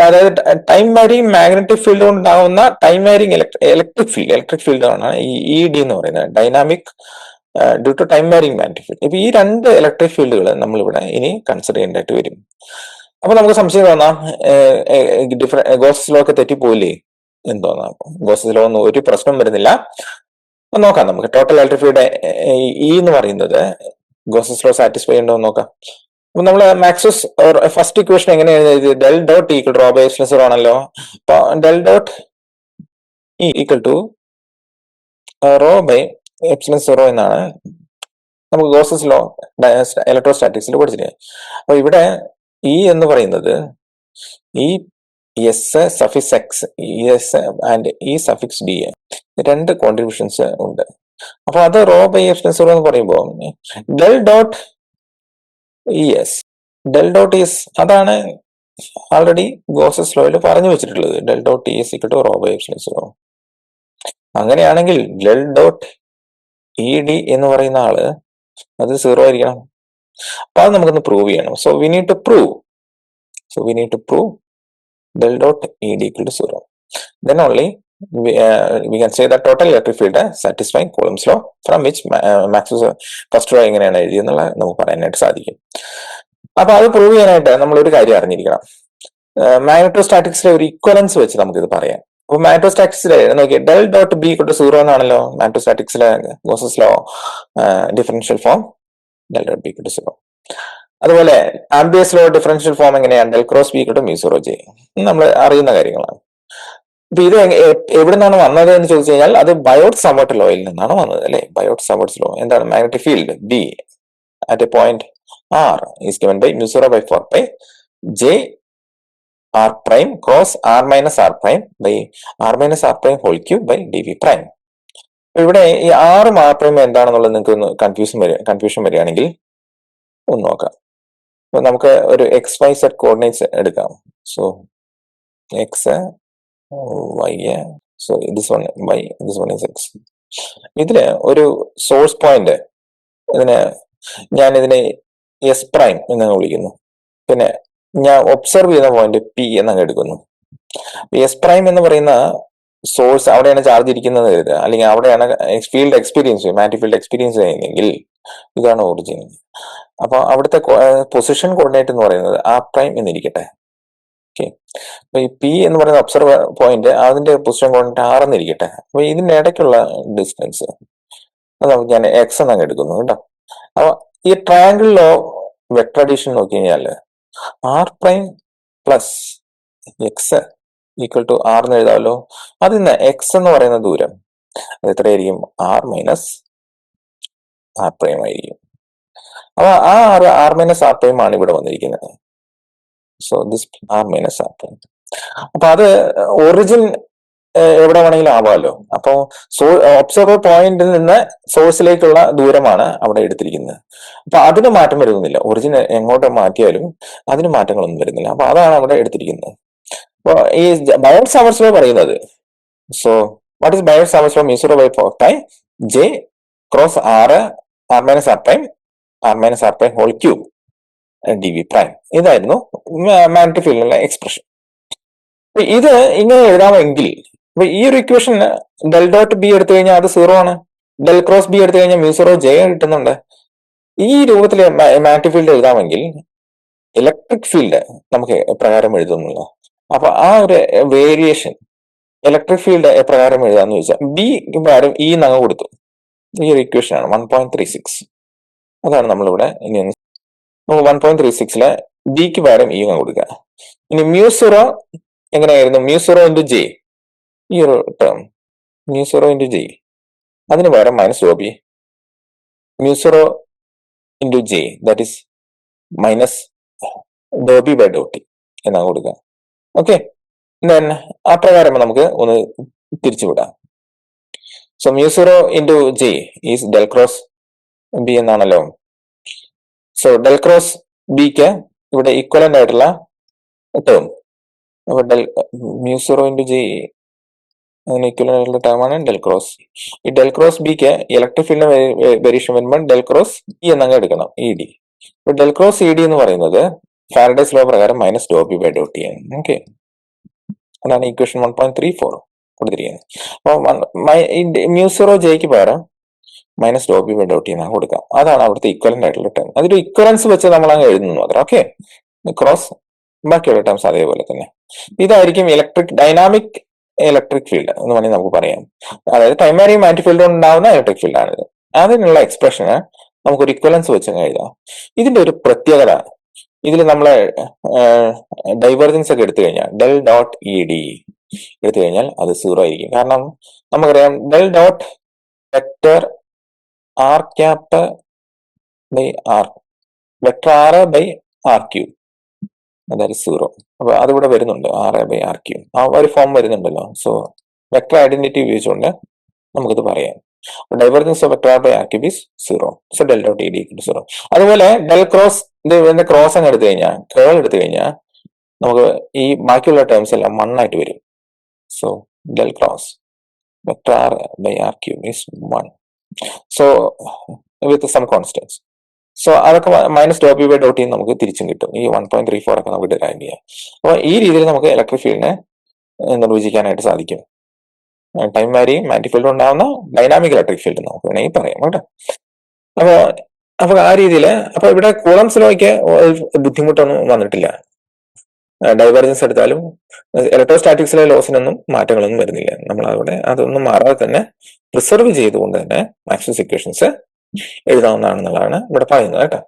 അതായത് ടൈം വാരിയിങ് മാഗ്നറ്റിക് ഫീൽഡ് കൊണ്ടുണ്ടാകുന്ന ടൈം വാരിയിങ് ഇലക്ട്രിക് ഫീൽഡ് ആണ് ഈ ഇ ഡി എന്ന് പറയുന്നത്. Dynamic due to time varying magnetic field. ഇപ്പൊ ഈ രണ്ട് ഇലക്ട്രിക് ഫീൽഡുകൾ നമ്മളിവിടെ ഇനി കൺസിഡർ ചെയ്യേണ്ടതായിട്ട് വരും. അപ്പൊ നമുക്ക് സംശയം തോന്നാം, ഗോസസ് ലോ ഒക്കെ തെറ്റിപ്പോയില്ലേ എന്ന് തോന്നാം. ഗോസസ് ലോ ഒന്നും ഒരു പ്രശ്നം വരുന്നില്ല. നോക്കാം നമുക്ക് ടോട്ടൽ ഇലക്ട്രിക് ഫീൽഡ് ഇ എന്ന് പറയുന്നത് ഗോസസ് ലോ സാറ്റിസ്ഫൈ ഉണ്ടോ എന്ന് നോക്കാം. അപ്പൊ നമ്മൾ മാക്സ്വസ് ഫസ്റ്റ് ഇക്വേഷൻ എങ്ങനെയാണ് എഴുതിയത്? Del dot equal rho by epsilon zero ആണല്ലോ. അപ്പൊ del dot E equal to rho by epsilon zero എന്നാണ് നമുക്ക് ഗോസസ് ലോ ഇലക്ട്രോസ്റ്റാറ്റിക്സിൽ പഠിച്ചിട്ട്. അപ്പൊ ഇവിടെ ഇ എന്ന് പറയുന്നത് ഈ S suffix X, S and E suffix D, രണ്ട് കോൺട്രിബ്യൂഷൻസ് ഉണ്ട്. അപ്പൊ അത് റോ ബൈ എപ്സിലോൺ സീറോ എന്ന് പറയുമ്പോൾ del dot E S, del dot is അതാണ് ആൾറെഡി ഗോസസ് ലോയിൽ പറഞ്ഞു വെച്ചിട്ടുള്ളത്. Del dot E S equal to rho by epsilon zero. അങ്ങനെയാണെങ്കിൽ ഡെൽ ഡോട്ട് ഇ ഡി എന്ന് പറയുന്ന ആള് അത് സീറോ ആയിരിക്കണം. അപ്പൊ അത് നമുക്കൊന്ന് പ്രൂവ് ചെയ്യണം. So we need to prove del dot ED equal to 0. Then only we can say that total electric field satisfying Coulomb's law, from which Maxwell's first law എങ്ങനെയാണ് എഴുതിയെന്നുള്ള നമുക്ക് പറയാനായിട്ട് സാധിക്കും. അപ്പൊ അത് പ്രൂവ് ചെയ്യാനായിട്ട് നമ്മളൊരു കാര്യം അറിഞ്ഞിരിക്കണം. മാഗ്നറ്റോസ്റ്റാറ്റിക്സിലെ ഒരു ഇക്വലൻസ് വെച്ച് നമുക്കിത് പറയാം. അപ്പൊ മാഗ്നറ്റോസ്റ്റാറ്റിക്സിലെ നോക്കി del dot B equal to zero എന്നാണല്ലോ മാഗ്നറ്റോസ്റ്റാറ്റിക്സിലെ Gauss's law differential form del dot B equal to zero. അതുപോലെ ആംബിയസ് ലോ ഡിഫറൻഷ്യൽ ഫോം എങ്ങനെയാണ്? Del cross B equal to mu zero J. നമ്മൾ അറിയുന്ന കാര്യങ്ങളാണ്. അപ്പൊ ഇത് എവിടെ നിന്നാണ് വന്നത് എന്ന് ചോദിച്ചു കഴിഞ്ഞാൽ അത് ബയോട്ട് സവേർട്ട് ലോയിൽ നിന്നാണ് വന്നത്, അല്ലെ? ബയോട്ട് സവേർട്ട് ലോ എന്താണ്? Magnetic field B at a point R is given by mu zero by 4 pi J R prime cross R minus R prime by R minus R prime whole cube by D V prime. ഇവിടെ ഈ ആറും R prime എന്താണെന്നുള്ളത് നിങ്ങൾക്ക് ഒന്ന് confusion വരികയാണെങ്കിൽ ഒന്ന് നോക്കാം. നമുക്ക് ഒരു എക്സ് വൈ സെറ്റ് കോർഡിനേറ്റ്സ് എടുക്കാം. So X Y, so this one Y, this one is X. ഇതില് ഒരു സോഴ്സ് പോയിന്റ്, ഞാൻ ഇതിനെ എസ് പ്രൈം എന്നങ്ങ് വിളിക്കുന്നു. പിന്നെ ഞാൻ ഒബ്സർവ് ചെയ്യുന്ന പോയിന്റ് പി എന്നങ്ങ് എടുക്കുന്നു. എസ് പ്രൈം എന്ന് പറയുന്ന സോഴ്സ് അവിടെയാണ് ചാർജ് ഇരിക്കുന്നത്, അല്ലെങ്കിൽ അവിടെയാണ് field experience, magnetic field experience ചെയ്യുന്നെങ്കിൽ ഇതാണ് ഒറിജിൻ. അപ്പൊ അവിടുത്തെ പൊസിഷൻ കോർഡിനേറ്റ് എന്ന് പറയുന്നത് ആർ പ്രൈം എന്നിരിക്കട്ടെ. ഓക്കെ, അപ്പൊ ഈ പി എന്ന് പറയുന്ന ഒബ്സർവ് പോയിന്റ് അതിന്റെ പൊസിഷൻ കോർഡിനേറ്റ് ആർ എന്നിരിക്കട്ടെ. അപ്പൊ ഇതിന്റെ ഇടയ്ക്കുള്ള ഡിസ്റ്റൻസ് അത് ഞാൻ എക്സ് എന്നങ്ങ് എടുക്കുന്നു കേട്ടോ. അപ്പൊ ഈ ട്രയാങ്കിളിലോ വെക്ടർ അഡീഷൻ നോക്കി കഴിഞ്ഞാൽ R prime plus X equal to R എന്ന് എഴുതാമല്ലോ. അതിൽ നിന്ന് എക്സ് എന്ന് പറയുന്ന ദൂരം അത് എത്രയായിരിക്കും? ആർ മൈനസ് ആർ പ്രൈം ആയിരിക്കും. അപ്പൊ ആ ആർ മൈനസ് ആർ പ്രൈം ആണ് ഇവിടെ വന്നിരിക്കുന്നത്. So this R minus R prime. അപ്പൊ അത് ഒറിജിൻ എവിടെ വേണമെങ്കിലും ആവാമല്ലോ. അപ്പൊ ഒബ്സർവർ പോയിന്റിൽ നിന്ന് സോഴ്സിലേക്കുള്ള ദൂരമാണ് അവിടെ എടുത്തിരിക്കുന്നത്. അപ്പൊ അതിന് മാറ്റം വരുന്നില്ല. ഒറിജിൻ എങ്ങോട്ട് മാറ്റിയാലും അതിന് മാറ്റങ്ങളൊന്നും വരുന്നില്ല. അപ്പൊ അതാണ് അവിടെ എടുത്തിരിക്കുന്നത്. അപ്പൊ ഈ ബയോട്ട് സാവേർട്ട്സ് ലോ പറയുന്നത്, so what is Biot Savart's law? Mu zero by 4 pi J cross R minus R prime R minus R prime whole cube D V prime. ഇതായിരുന്നു മാഗ്നറ്റിക് ഫീൽഡിലുള്ള എക്സ്പ്രഷൻ. ഇത് ഇങ്ങനെ എഴുതാമെങ്കിൽ ഈ ഒരു ഇക്വേഷൻ ഡെൽ ഡോട്ട് ബി എടുത്തു കഴിഞ്ഞാൽ അത് zero ആണ്. ഡെൽ ക്രോസ് ബി എടുത്തു കഴിഞ്ഞാൽ മ്യൂ സീറോ ജെ കിട്ടുന്നുണ്ട്. ഈ രൂപത്തിൽ മാഗ്നറ്റിക് ഫീൽഡ് എഴുതാമെങ്കിൽ ഇലക്ട്രിക് ഫീൽഡ് നമുക്ക് എപ്രകാരം എഴുതുന്നില്ല. അപ്പൊ ആ ഒരു വേരിയേഷൻ ഇലക്ട്രിക് ഫീൽഡ് എപ്രകാരം എഴുതാന്ന് ചോദിച്ചാൽ ബി പകരം ഇ നങ്ങ കൊടുത്തു. ഈ ഒരു ഇക്വേഷൻ ആണ് 1.36. അതാണ് നമ്മളിവിടെ ഇനി 1.36 ബിക്ക് പകരം ഇ കൊടുക്കുക. ഇനി മ്യൂ സീറോ എങ്ങനെയായിരുന്നു? മ്യൂ സീറോ ഇൻറ്റു ജെ, ഈ ഒരു term mu zero into J, അതിന് പകരം minus Dr B. Mu zero into J that is minus Dr B by Dr T എന്നാ കൊടുക്കുക. ഓക്കെ, ദെൻ അപ്രകാരം നമുക്ക് ഒന്ന് തിരിച്ചുവിടാം. So mu zero into J is del cross B എന്നാണല്ലോ. So del cross ബിക്ക് ഇവിടെ ഈക്വലന്റ് ആയിട്ടുള്ള ടേം, അപ്പൊ മ്യൂ സീറോ ഇൻറ്റു ജെ അതിന് ഈക്വലന്റ് ആയിട്ടുള്ള ടേം ആണ് ഡെൽ ക്രോസ്. ഈ ഡെൽ ക്രോസ് ബിക്ക് ഇലക്ട്രിക് ഫീൽഡ് വേരിയേഷൻ വരുമ്പോൾ ഡെൽ ക്രോസ് ഇ എന്നങ്ങ് എടുക്കണം, ഇ ഡി. അപ്പൊ ഡെൽ ക്രോസ് ഇ ഡി എന്ന് പറയുന്നത് ഫാരഡേസ് ലോ പ്രകാരം minus Dr B by Dr T ആണ്. ഓക്കെ, അതാണ് ഇക്വേഷൻ 1.34 കൊടുത്തിരിക്കുന്നത്. അപ്പൊ മ്യൂ സീറോ ജെക്ക് പകരം minus Dr B by Dr T എന്നാണ് കൊടുക്കാം. അതാണ് അവിടുത്തെ ഇക്വലന്റ് ആയിട്ടുള്ള ടേം. അതിന്റെ ഇക്വലൻസ് വെച്ച് നമ്മൾ അങ്ങ് എഴുതുന്നു മാത്രം. ഓക്കെ, ക്രോസ് ബാക്കിയുള്ള ടേംസ് അതേപോലെ തന്നെ. ഇതായിരിക്കും ഡൈനാമിക് ഇലക്ട്രിക് ഫീൽഡ് എന്ന് വേണമെങ്കിൽ നമുക്ക് പറയാം. അതായത് ടൈം വാരിയിങ് മാഗ്നറ്റിക് ഫീൽഡ് ഉണ്ടാവുന്ന ഇലക്ട്രിക് ഫീൽഡ് ആണിത്. അതിനുള്ള എക്സ്പ്രഷന് നമുക്കൊരു ഇക്വലൻസ് വെച്ച് എഴുതാം. ഇതിന്റെ ഒരു പ്രത്യേകത, ഇതിൽ നമ്മളെ ഡൈവേർജൻസ് ഒക്കെ എടുത്തു കഴിഞ്ഞാൽ ഡെൽ ഡോട്ട് ഇ ഡി എടുത്തു കഴിഞ്ഞാൽ അത് 0 ആയിരിക്കും. കാരണം നമുക്കറിയാം del dot vector R cap by R, vector R by R Q, അതായത് 0. അപ്പൊ അതിവിടെ വരുന്നുണ്ട്, ആർ ബൈ ആർ ക്യൂ, ആ ഒരു ഫോം വരുന്നുണ്ടല്ലോ. സോ വെക്ടർ ഐഡന്റിറ്റി ഉപയോഗിച്ചുകൊണ്ട് നമുക്കിത് പറയാം. Divergence of vector R by R cube is 0. So del dot E D 0. അതുപോലെ ഡെൽ ക്രോസ്, ഇതിന്റെ ക്രോസ് അങ്ങ് എടുത്തു കഴിഞ്ഞാൽ, കേൾ എടുത്തു കഴിഞ്ഞാൽ നമുക്ക് ഈ ബാക്കിയുള്ള ടേംസ് എല്ലാം 1 ആയിട്ട് വരും. So del cross vector R by R cube is 1. So with some constants. സോ അതൊക്കെ minus Dr B by Dr T നമുക്ക് തിരിച്ചും കിട്ടും. ഈ 1.34 ഒക്കെ നമുക്ക് ഡിറൈവ് ചെയ്യാം. അപ്പൊ ഈ രീതിയിൽ നമുക്ക് ഇലക്ട്രിക് ഫീൽഡിനെ നിർവചിക്കാനായിട്ട് സാധിക്കും. ടൈം വാരിയിങ് മാഗ്നറ്റിക് ഫീൽഡ് ഉണ്ടാവുന്ന ഡൈനാമിക് ഇലക്ട്രിക് ഫീൽഡ് നമുക്ക് വേണമെങ്കിൽ പറയാം കേട്ടോ. അപ്പൊ ആ രീതിയിൽ അപ്പൊ ഇവിടെ കൂളംസ് ലോയ്ക്ക് ബുദ്ധിമുട്ടൊന്നും വന്നിട്ടില്ല. ഡൈവേർജൻസ് എടുത്താലും ഇലക്ട്രോസ്റ്റാറ്റിക്സിലെ ലോസിനൊന്നും മാറ്റങ്ങളൊന്നും വരുന്നില്ല. നമ്മൾ അവിടെ അതൊന്നും മാറാതെ തന്നെ പ്രിസർവ് ചെയ്തുകൊണ്ട് തന്നെ മാക്സ്വെൽസ് ഇക്വേഷൻസ് എഴുതാവുന്നതാണെന്നുള്ളതാണ് ഇവിടെ പറയുന്നത് കേട്ടോ.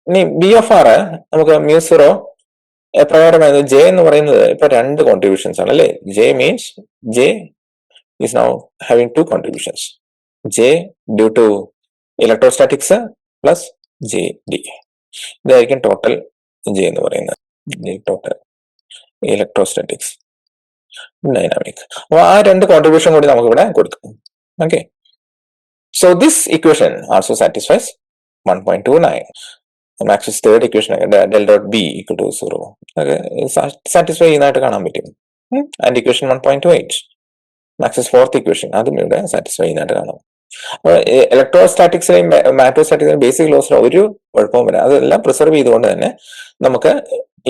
ഇനി ബി ഓഫ് ആർ നമുക്ക് മ്യൂ 0 എപ്രകാരമായിരുന്നു? ജെ എന്ന് പറയുന്നത് ഇപ്പൊ 2 കോൺട്രിബ്യൂഷൻസ് ആണ് അല്ലെ. J means J is now having 2 contributions, J due to electrostatics plus JD. ഇതായിരിക്കും ടോട്ടൽ J എന്ന് പറയുന്നത്, ടോട്ടൽ ഇലക്ട്രോസ്റ്റാറ്റിക്സ് ഡൈനാമിക്. അപ്പൊ ആ 2 കോൺട്രിബ്യൂഷൻ കൂടി നമുക്ക് ഇവിടെ കൊടുക്കും. Okay, so this equation also satisfies 1.29. Maxwell's third equation del dot B equal to 0 satisfy ചെയ്യുന്നതായിട്ട് കാണാൻ പറ്റും. And equation 1.28 Maxwell's fourth equation അതും ഇവിടെ സാറ്റിസ്ഫൈ ചെയ്യുന്നതായിട്ട് കാണാം. ഇലക്ട്രോസ്റ്റാറ്റിക്സിലെയും മാഗ്നറ്റോസ്റ്റാറ്റിക്സിലെയും ബേസിക് ലോസിലെ ഒരു കുഴപ്പവും വരാം. അതെല്ലാം പ്രിസർവ് ചെയ്തുകൊണ്ട് തന്നെ നമുക്ക്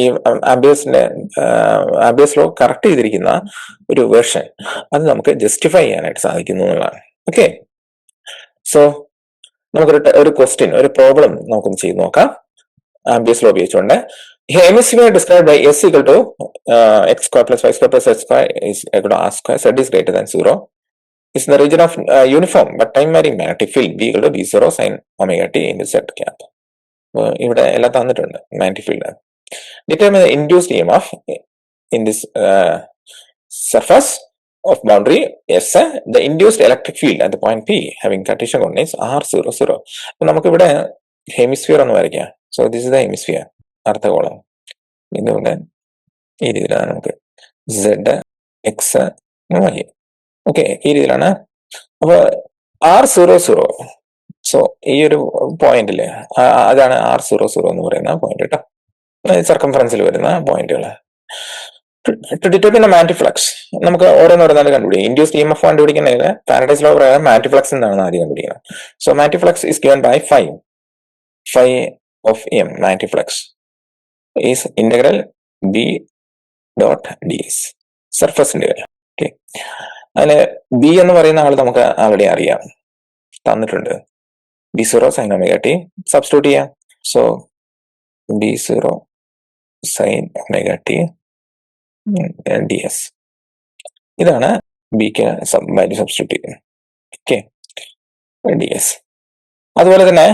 ഈ ആംബിയസ് ലോ കറക്റ്റ് ചെയ്തിരിക്കുന്ന ഒരു വേർഷൻ അത് നമുക്ക് ജസ്റ്റിഫൈ ചെയ്യാനായിട്ട് സാധിക്കുന്നു എന്നുള്ളതാണ്. ഓക്കെ, സോ നമുക്കൊരു ക്വസ്റ്റ്യൻ, ഒരു പ്രോബ്ലം നമുക്കൊന്ന് ചെയ്ത് നോക്കാം. ആംബിയസ് ലോ ഉപയോഗിച്ചുകൊണ്ട് hemisphere described by s equal to x square plus y square plus z square is equal to r square, z is greater than 0, is in the region of uniform but time varying magnetic field b equal to b0 sin omega t into z cap. ഇവിടെ എല്ലാം തന്നിട്ടുണ്ട് magnetic field. Determine the induced EMF in this surface of boundary S, the induced electric field at the point P having Cartesian coordinates r00. നമുക്ക് ഇവിടെ hemisphere എന്ന് വരയ്ക്കാം. So this is the hemisphere, അടുത്ത column ഇതിവിടെ ഈ രീതിയിലാണ് നമുക്ക് Z, X, Y. Okay, ഈ രീതിയിലാണ്. അപ്പൊ r00, സോ ഈ ഒരു പോയിന്റില് അതാണ് r00 എന്ന് പറയുന്ന പോയിന്റ് കേട്ടോ, സർക്കംഫറൻസിൽ വരുന്ന പോയിന്റുകൾ. ടു ഡിറ്റർമിൻ മാഗ്നറ്റിക് ഫ്ലക്സ് നമുക്ക് ഓരോന്നോരോന്നാണ് കണ്ടുപിടിക്കും. ഇൻഡ്യൂസ്ഡ് EMF കണ്ടുപിടിക്കുന്നത് ഫാരഡേസ് ലോ പ്രകാരം മാഗ്നറ്റിക് ഫ്ലക്സ് എന്നാണ് ആദ്യം കണ്ടുപിടിക്കുന്നത്. So magnetic flux is given by phi of M. Magnetic flux is integral B dot ds, surface integral. Okay, അതിന് ബി എന്ന് പറയുന്ന ആൾ നമുക്ക് ആൾറെഡി അറിയാം, തന്നിട്ടുണ്ട്. b0 sin omega t substitute ചെയ്യാം. So b0 sin omega t ds, ഇതാണ് ബിക്ക് value substitute ചെയ്യുന്നത്. ഓക്കെ, ds. അതുപോലെ തന്നെ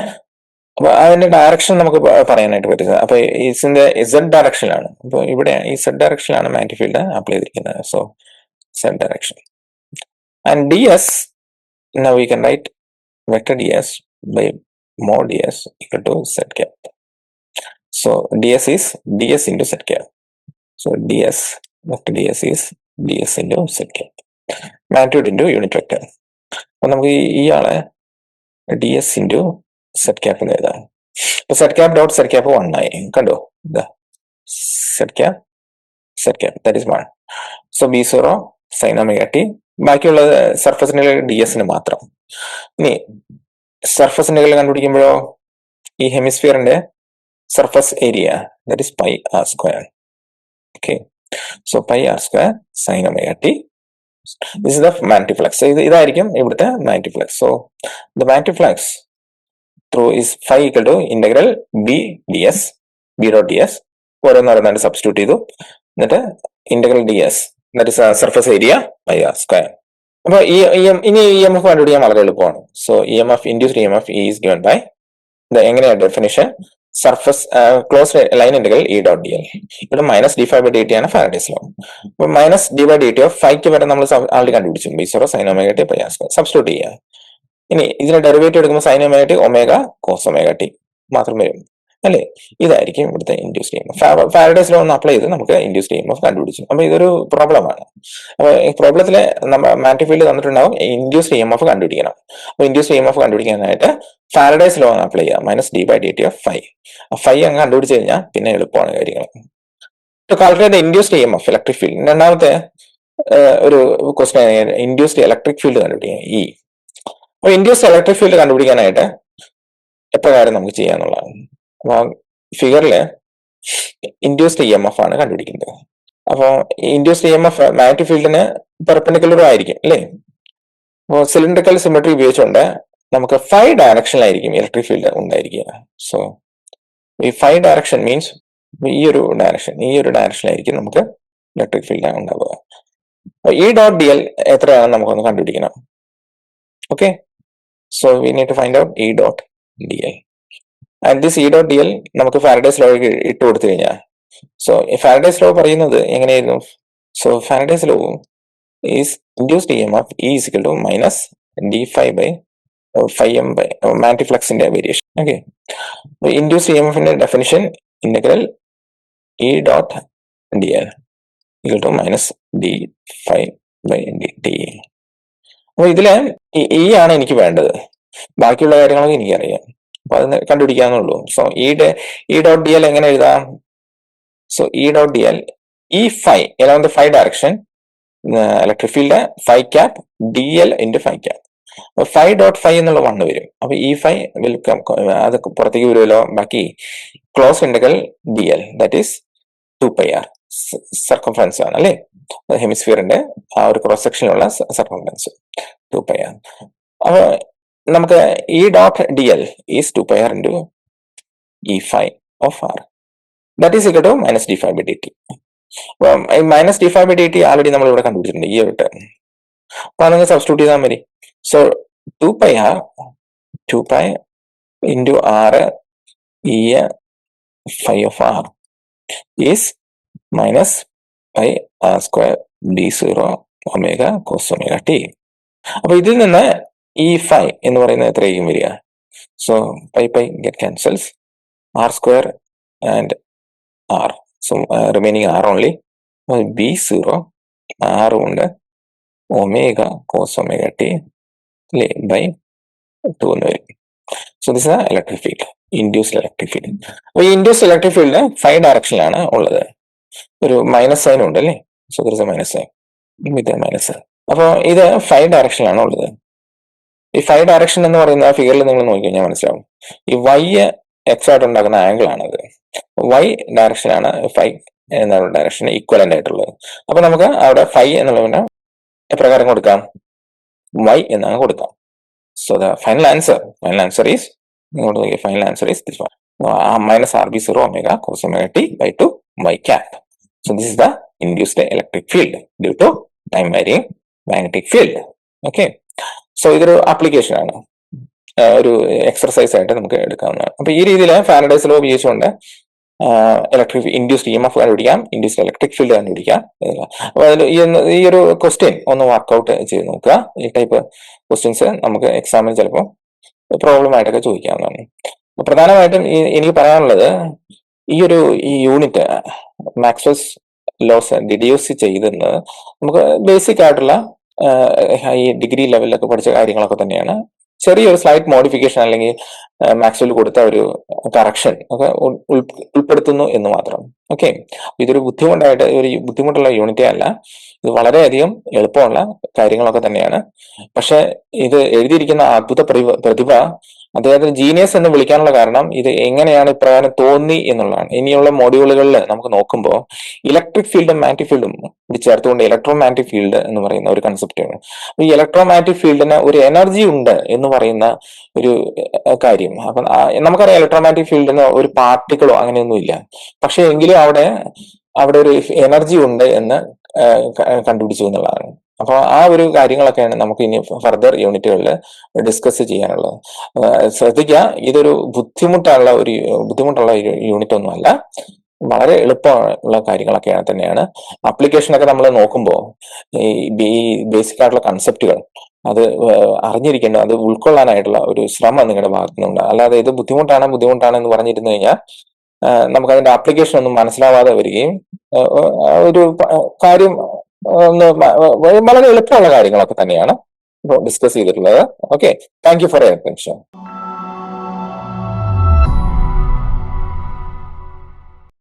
അപ്പൊ അതിന്റെ ഡയറക്ഷൻ നമുക്ക് പറയാനായിട്ട് പറ്റുന്നത്. അപ്പൊ ഇതിന്റെ Z ഡയറക്ഷനിലാണ്. അപ്പൊ ഇവിടെ ഈ Z ഡയറക്ഷനിലാണ് മാഗ്നറ്റിക് ഫീൽഡ് അപ്ലൈ ചെയ്തിരിക്കുന്നത്. So Z direction and ds, now we can write vector ds by mod ds equal to z cap. So ds is ds into z cap. So ds, vector ds is ds into z cap. Magnitude into unit vector. അപ്പൊ നമുക്ക് ഈ ആളെ ds into z cap എന്ന് എഴുതാം. അപ്പൊ z cap dot z cap 1 ആയി, കണ്ടോ? z cap that is 1. So b0 sin omega t, ബാക്കിയുള്ളത് സർഫസിന്റെ dsന് മാത്രം. ഇനി സർഫസിന്റെ കണ്ടുപിടിക്കുമ്പോഴോ ഈ ഹെമിസ്ഫിയറിന്റെ surface area that is pi r square. Okay, so pi r square sin omega t. This is the magnetic flux. ഇതായിരിക്കും ഇവിടുത്തെ magnetic flux. So the magnetic flux through is phi equal to integral B D S, B dot D S ഓരോന്നോരോന്നായിട്ട് substitute ചെയ്തു. എന്നിട്ട് integral D S that is surface area by R square. അപ്പൊ ഇനി E M F കണ്ടുപിടിക്കാൻ വളരെ എളുപ്പമാണ്. So E M F induced E M F is given by എങ്ങനെയാണ് definition? Surface close line integral E dot D L. ഇവിടെ minus D five by D T ആണ് Faraday's law. അപ്പൊ minus D by D T of ഫൈക്ക് വരെ നമ്മൾ already കണ്ടുപിടിച്ചു. B zero sine omega T by R square substitute ചെയ്യുക. ഇനി ഇതിന്റെ ഡെറിവേറ്റീവ് എടുക്കുമ്പോൾ sine omega T omega cos omega T മാത്രം വരും അല്ലേ? ഇതായിരിക്കും ഇവിടുത്തെ induced E M F. Faraday's law ഒന്ന് അപ്ലൈ ചെയ്ത് നമുക്ക് ഇൻഡ്യൂസ്ഡ് ഇ എം എഫ് കണ്ടുപിടിച്ചു. അപ്പൊ ഇതൊരു പ്രോബ്ലമാണ്. അപ്പൊ ഈ പ്രോബ്ലത്തില് നമ്മൾ മാഗ്നറ്റിക് ഫീൽഡ് തന്നിട്ടുണ്ടാവും, ഇൻഡ്യൂസ്ഡ് ഇ എം എഫ് കണ്ടുപിടിക്കണം. അപ്പൊ ഇൻഡ്യൂസ്ഡ് ഇ എം എഫ് കണ്ടുപിടിക്കാനായിട്ട് ഫാരഡേസ് ലോ അപ്ലൈ ചെയ്യാം. Minus D by D T of phi. Phi അങ്ങ് കണ്ടുപിടിച്ച് കഴിഞ്ഞാൽ പിന്നെ എളുപ്പമാണ് കാര്യങ്ങൾ. To calculate induced E M F electric field. രണ്ടാമത്തെ ഒരു ക്വസ്റ്റ്യൻ ഇൻഡ്യൂസ്ഡ് ഇലക്ട്രിക് ഫീൽഡ് കണ്ടുപിടിക്കാൻ ഇ. അപ്പൊ ഇൻഡ്യൂസ്ഡ് ഇലക്ട്രിക് ഫീൽഡ് കണ്ടുപിടിക്കാനായിട്ട് എപ്രകാരം നമുക്ക് ചെയ്യാന്നുള്ളതാണ്. അപ്പൊ ഫിഗറില് ഇൻഡ്യൂസ്ഡ് ഇ എം എഫ് ആണ് കണ്ടുപിടിക്കുന്നത്. അപ്പൊ induced E M F magnetic ഫീൽഡിന് പെർപെൻഡിക്കുലർ ആയിരിക്കും അല്ലേ? അപ്പോൾ സിലിണ്ടറിക്കൽ സിമെട്രി ഉപയോഗിച്ചുകൊണ്ട് നമുക്ക് ഫൈ ഡയറക്ഷനിലായിരിക്കും ഇലക്ട്രിക് ഫീൽഡ് ഉണ്ടായിരിക്കുക. സോ ഈ ഫൈ ഡയറക്ഷൻ മീൻസ് ഈ ഒരു ഡയറക്ഷനിലായിരിക്കും നമുക്ക് ഇലക്ട്രിക് ഫീൽഡ് ഉണ്ടാവുക. ഇ ഡോട്ട് ഡി എൽ എത്രയാണെന്ന് നമുക്കൊന്ന് കണ്ടുപിടിക്കണം. Okay, so we need to find out E dot D L. And this E dot D L നമുക്ക് ഫാരഡേസ് ലോ ഇട്ട് കൊടുത്തു കഴിഞ്ഞാൽ, സോ ഫാരഡേസ് ലോ പറയുന്നത് എങ്ങനെയായിരുന്നു? So Faraday's law is induced E M F is equal to minus D five by phi M by മാഗ്നിഫ്ലക്സിന്റെ വേരിയേഷൻ. Okay, induced E M എഫിന്റെ definition integral E dot D L equal to minus D five by D T. അപ്പൊ ഇതില് E ആണ് എനിക്ക് വേണ്ടത്, ബാക്കിയുള്ള കാര്യങ്ങളൊക്കെ എനിക്കറിയാം. അപ്പൊ അത് കണ്ടുപിടിക്കാന്നുള്ളൂ. So E dot D L എങ്ങനെ എഴുതാം? So E dot D L E phi along the phi direction electric field phi cap D L into phi cap. Phi dot phi എന്നുള്ള 1 വരും. അപ്പൊ ഇ ഫൈ വിൽക്കം അത് പുറത്തേക്ക് വരുമല്ലോ. ബാക്കി close integral D L that is 2 pi R circumference ആണ് അല്ലേ? ഹെമിസ്ഫിയറിന്റെ ആ ഒരു ക്രോസ് സെക്ഷനിലുള്ള സർക്കംഫറൻസ് 2 പൈ ആർ. അപ്പൊ നമുക്ക് E dot D L is 2 pi R into E phi of R that is equal to minus D five by D T. അപ്പൊ minus D five by D T already നമ്മൾ ഇവിടെ കണ്ടുപിടിച്ചിട്ടുണ്ട് ഈ ഒരു term. അപ്പൊ അതങ്ങ് substitute ചെയ്താൽ മതി. So 2 pi R 2 pi into ആറ് E phi of R is minus pi R square D zero omega cos omega T. അപ്പൊ ഇതിൽ നിന്ന് ഇ ഫൈ എന്ന് പറയുന്നത് എത്രയായിരിക്കും വരിക? So pi pi get cancels, R square and R, so remaining R only. B zero R ഉണ്ട് omega cos omega T by 2 എന്ന് വരും. So this is electric field, induced electric field. അപ്പൊ ഈ induced electric field phi ഡയറക്ഷനിലാണ് ഉള്ളത്. ഒരു minus sign ഉണ്ട് അല്ലേ? So this is minus sign with minus sign. അപ്പൊ ഇത് ഫൈ ഡയറക്ഷനിലാണ് ഉള്ളത്. ഈ ഫൈ ഡയറക്ഷൻ എന്ന് പറയുന്ന ആ ഫിഗറിൽ നിങ്ങൾ നോക്കിക്കഴിഞ്ഞാൽ മനസ്സിലാവും. ഈ വൈ എക്സ് ആയിട്ട് ഉണ്ടാക്കുന്ന ആംഗിൾ ആണത്. വൈ ഡയറക്ഷനാണ് ഫൈ എന്നുള്ള ഡയറക്ഷന് ഈക്വലന്റ് ആയിട്ടുള്ളത്. അപ്പൊ നമുക്ക് അവിടെ ഫൈ എന്നുള്ളതിന് എപ്രകാരം കൊടുക്കാം? വൈ എന്നാണ് കൊടുക്കാം. So the final answer is this one, minus R B zero omega cos omega T by 2 Y cap. So this is the induced electric field due to time varying magnetic field. Okay, so ഇതൊരു application ആണ്, ഒരു exercise ആയിട്ട് നമുക്ക് എടുക്കാവുന്നതാണ്. അപ്പൊ ഈ രീതിയിൽ Faraday's law ഉപയോഗിച്ചുകൊണ്ട് electric induced E M F കണ്ടുപിടിക്കാം, ഇൻഡ്യൂസ്ഡ് ഇലക്ട്രിക് ഫീൽഡ് കണ്ടുപിടിക്കാം. അപ്പൊ അതിൽ ഈ ഒരു ക്വസ്റ്റ്യൻ ഒന്ന് വർക്ക്ഔട്ട് ചെയ്ത് നോക്കുക. ഈ ടൈപ്പ് ക്വസ്റ്റ്യൻസ് നമുക്ക് എക്സാമിന് ചിലപ്പോൾ പ്രോബ്ലം ആയിട്ടൊക്കെ ചോദിക്കാവുന്നതാണ്. പ്രധാനമായിട്ടും എനിക്ക് പറയാനുള്ളത് ഈ യൂണിറ്റ് മാക്സ്വെൽസ് ലോസ് ഡിഡ്യൂസ് ചെയ്തെന്ന് നമുക്ക് ബേസിക് ആയിട്ടുള്ള ഈ ഡിഗ്രി ലെവലിലൊക്കെ പഠിച്ച കാര്യങ്ങളൊക്കെ തന്നെയാണ്. ചെറിയൊരു സ്ലൈറ്റ് മോഡിഫിക്കേഷൻ അല്ലെങ്കിൽ മാക്സ്വെൽ കൊടുത്ത ഒരു കറക്ഷൻ ഒക്കെ ഉൾപ്പെടുത്തുന്നു എന്ന് മാത്രം. ഓക്കെ, ഇതൊരു ബുദ്ധിമുട്ടുള്ള യൂണിറ്റേ അല്ല, ഇത് വളരെയധികം എളുപ്പമുള്ള കാര്യങ്ങളൊക്കെ തന്നെയാണ്. പക്ഷെ ഇത് എഴുതിയിരിക്കുന്ന അദ്ഭുത പ്രതിഭ അദ്ദേഹത്തിന് ജീനിയസ് എന്ന് വിളിക്കാനുള്ള കാരണം ഇത് എങ്ങനെയാണ് ഇപ്രകാരം തോന്നി എന്നുള്ളതാണ്. ഇനിയുള്ള മോഡ്യൂളുകളിൽ നമുക്ക് നോക്കുമ്പോൾ ഇലക്ട്രിക് ഫീൽഡും മാഗ്നറ്റിക് ഫീൽഡും കൂടി ചേർത്തുകൊണ്ട് ഇലക്ട്രോ മാഗ്നറ്റിക് ഫീൽഡ് എന്ന് പറയുന്ന ഒരു കൺസെപ്റ്റ് ആണ്. ഈ ഇലക്ട്രോ മാഗ്നറ്റിക് ഫീൽഡിന് ഒരു എനർജി ഉണ്ട് എന്ന് പറയുന്ന ഒരു കാര്യം. അപ്പം നമുക്കറിയാം ഇലക്ട്രോ മാഗ്നറ്റിക് ഫീൽഡിന് ഒരു പാർട്ടിക്കിളോ അങ്ങനെയൊന്നും ഇല്ല. പക്ഷെ എങ്കിലും അവിടെ ഒരു എനർജി ഉണ്ട് എന്ന് കണ്ടുപിടിച്ചു എന്നുള്ളതാണ്. അപ്പൊ ആ ഒരു കാര്യങ്ങളൊക്കെയാണ് നമുക്ക് ഇനി ഫർദർ യൂണിറ്റുകളിൽ ഡിസ്കസ് ചെയ്യാനുള്ളത്. ശ്രദ്ധിക്കുക, ഇതൊരു ബുദ്ധിമുട്ടുള്ള ഒരു യൂണിറ്റ് ഒന്നുമല്ല, വളരെ എളുപ്പമുള്ള കാര്യങ്ങളൊക്കെയാണ് തന്നെയാണ്. ആപ്ലിക്കേഷനൊക്കെ നമ്മൾ നോക്കുമ്പോൾ ഈ ബേസിക് ആയിട്ടുള്ള കൺസെപ്റ്റുകൾ അത് അറിഞ്ഞിരിക്കേണ്ട, അത് ഉൾക്കൊള്ളാനായിട്ടുള്ള ഒരു ശ്രമം നിങ്ങളുടെ ഭാഗത്തു നിന്നുണ്ട്. അല്ലാതെ ഇത് ബുദ്ധിമുട്ടാണ് എന്ന് പറഞ്ഞിരുന്നു കഴിഞ്ഞാൽ നമുക്ക് അതിന്റെ ആപ്ലിക്കേഷൻ ഒന്നും മനസ്സിലാവാതെ വരികയും ഒരു കാര്യം വളരെ എളുപ്പമുള്ള കാര്യങ്ങളൊക്കെ തന്നെയാണ് ഇപ്പോൾ ഡിസ്കസ് ചെയ്തിട്ടുള്ളത്. Okay, thank you for your attention.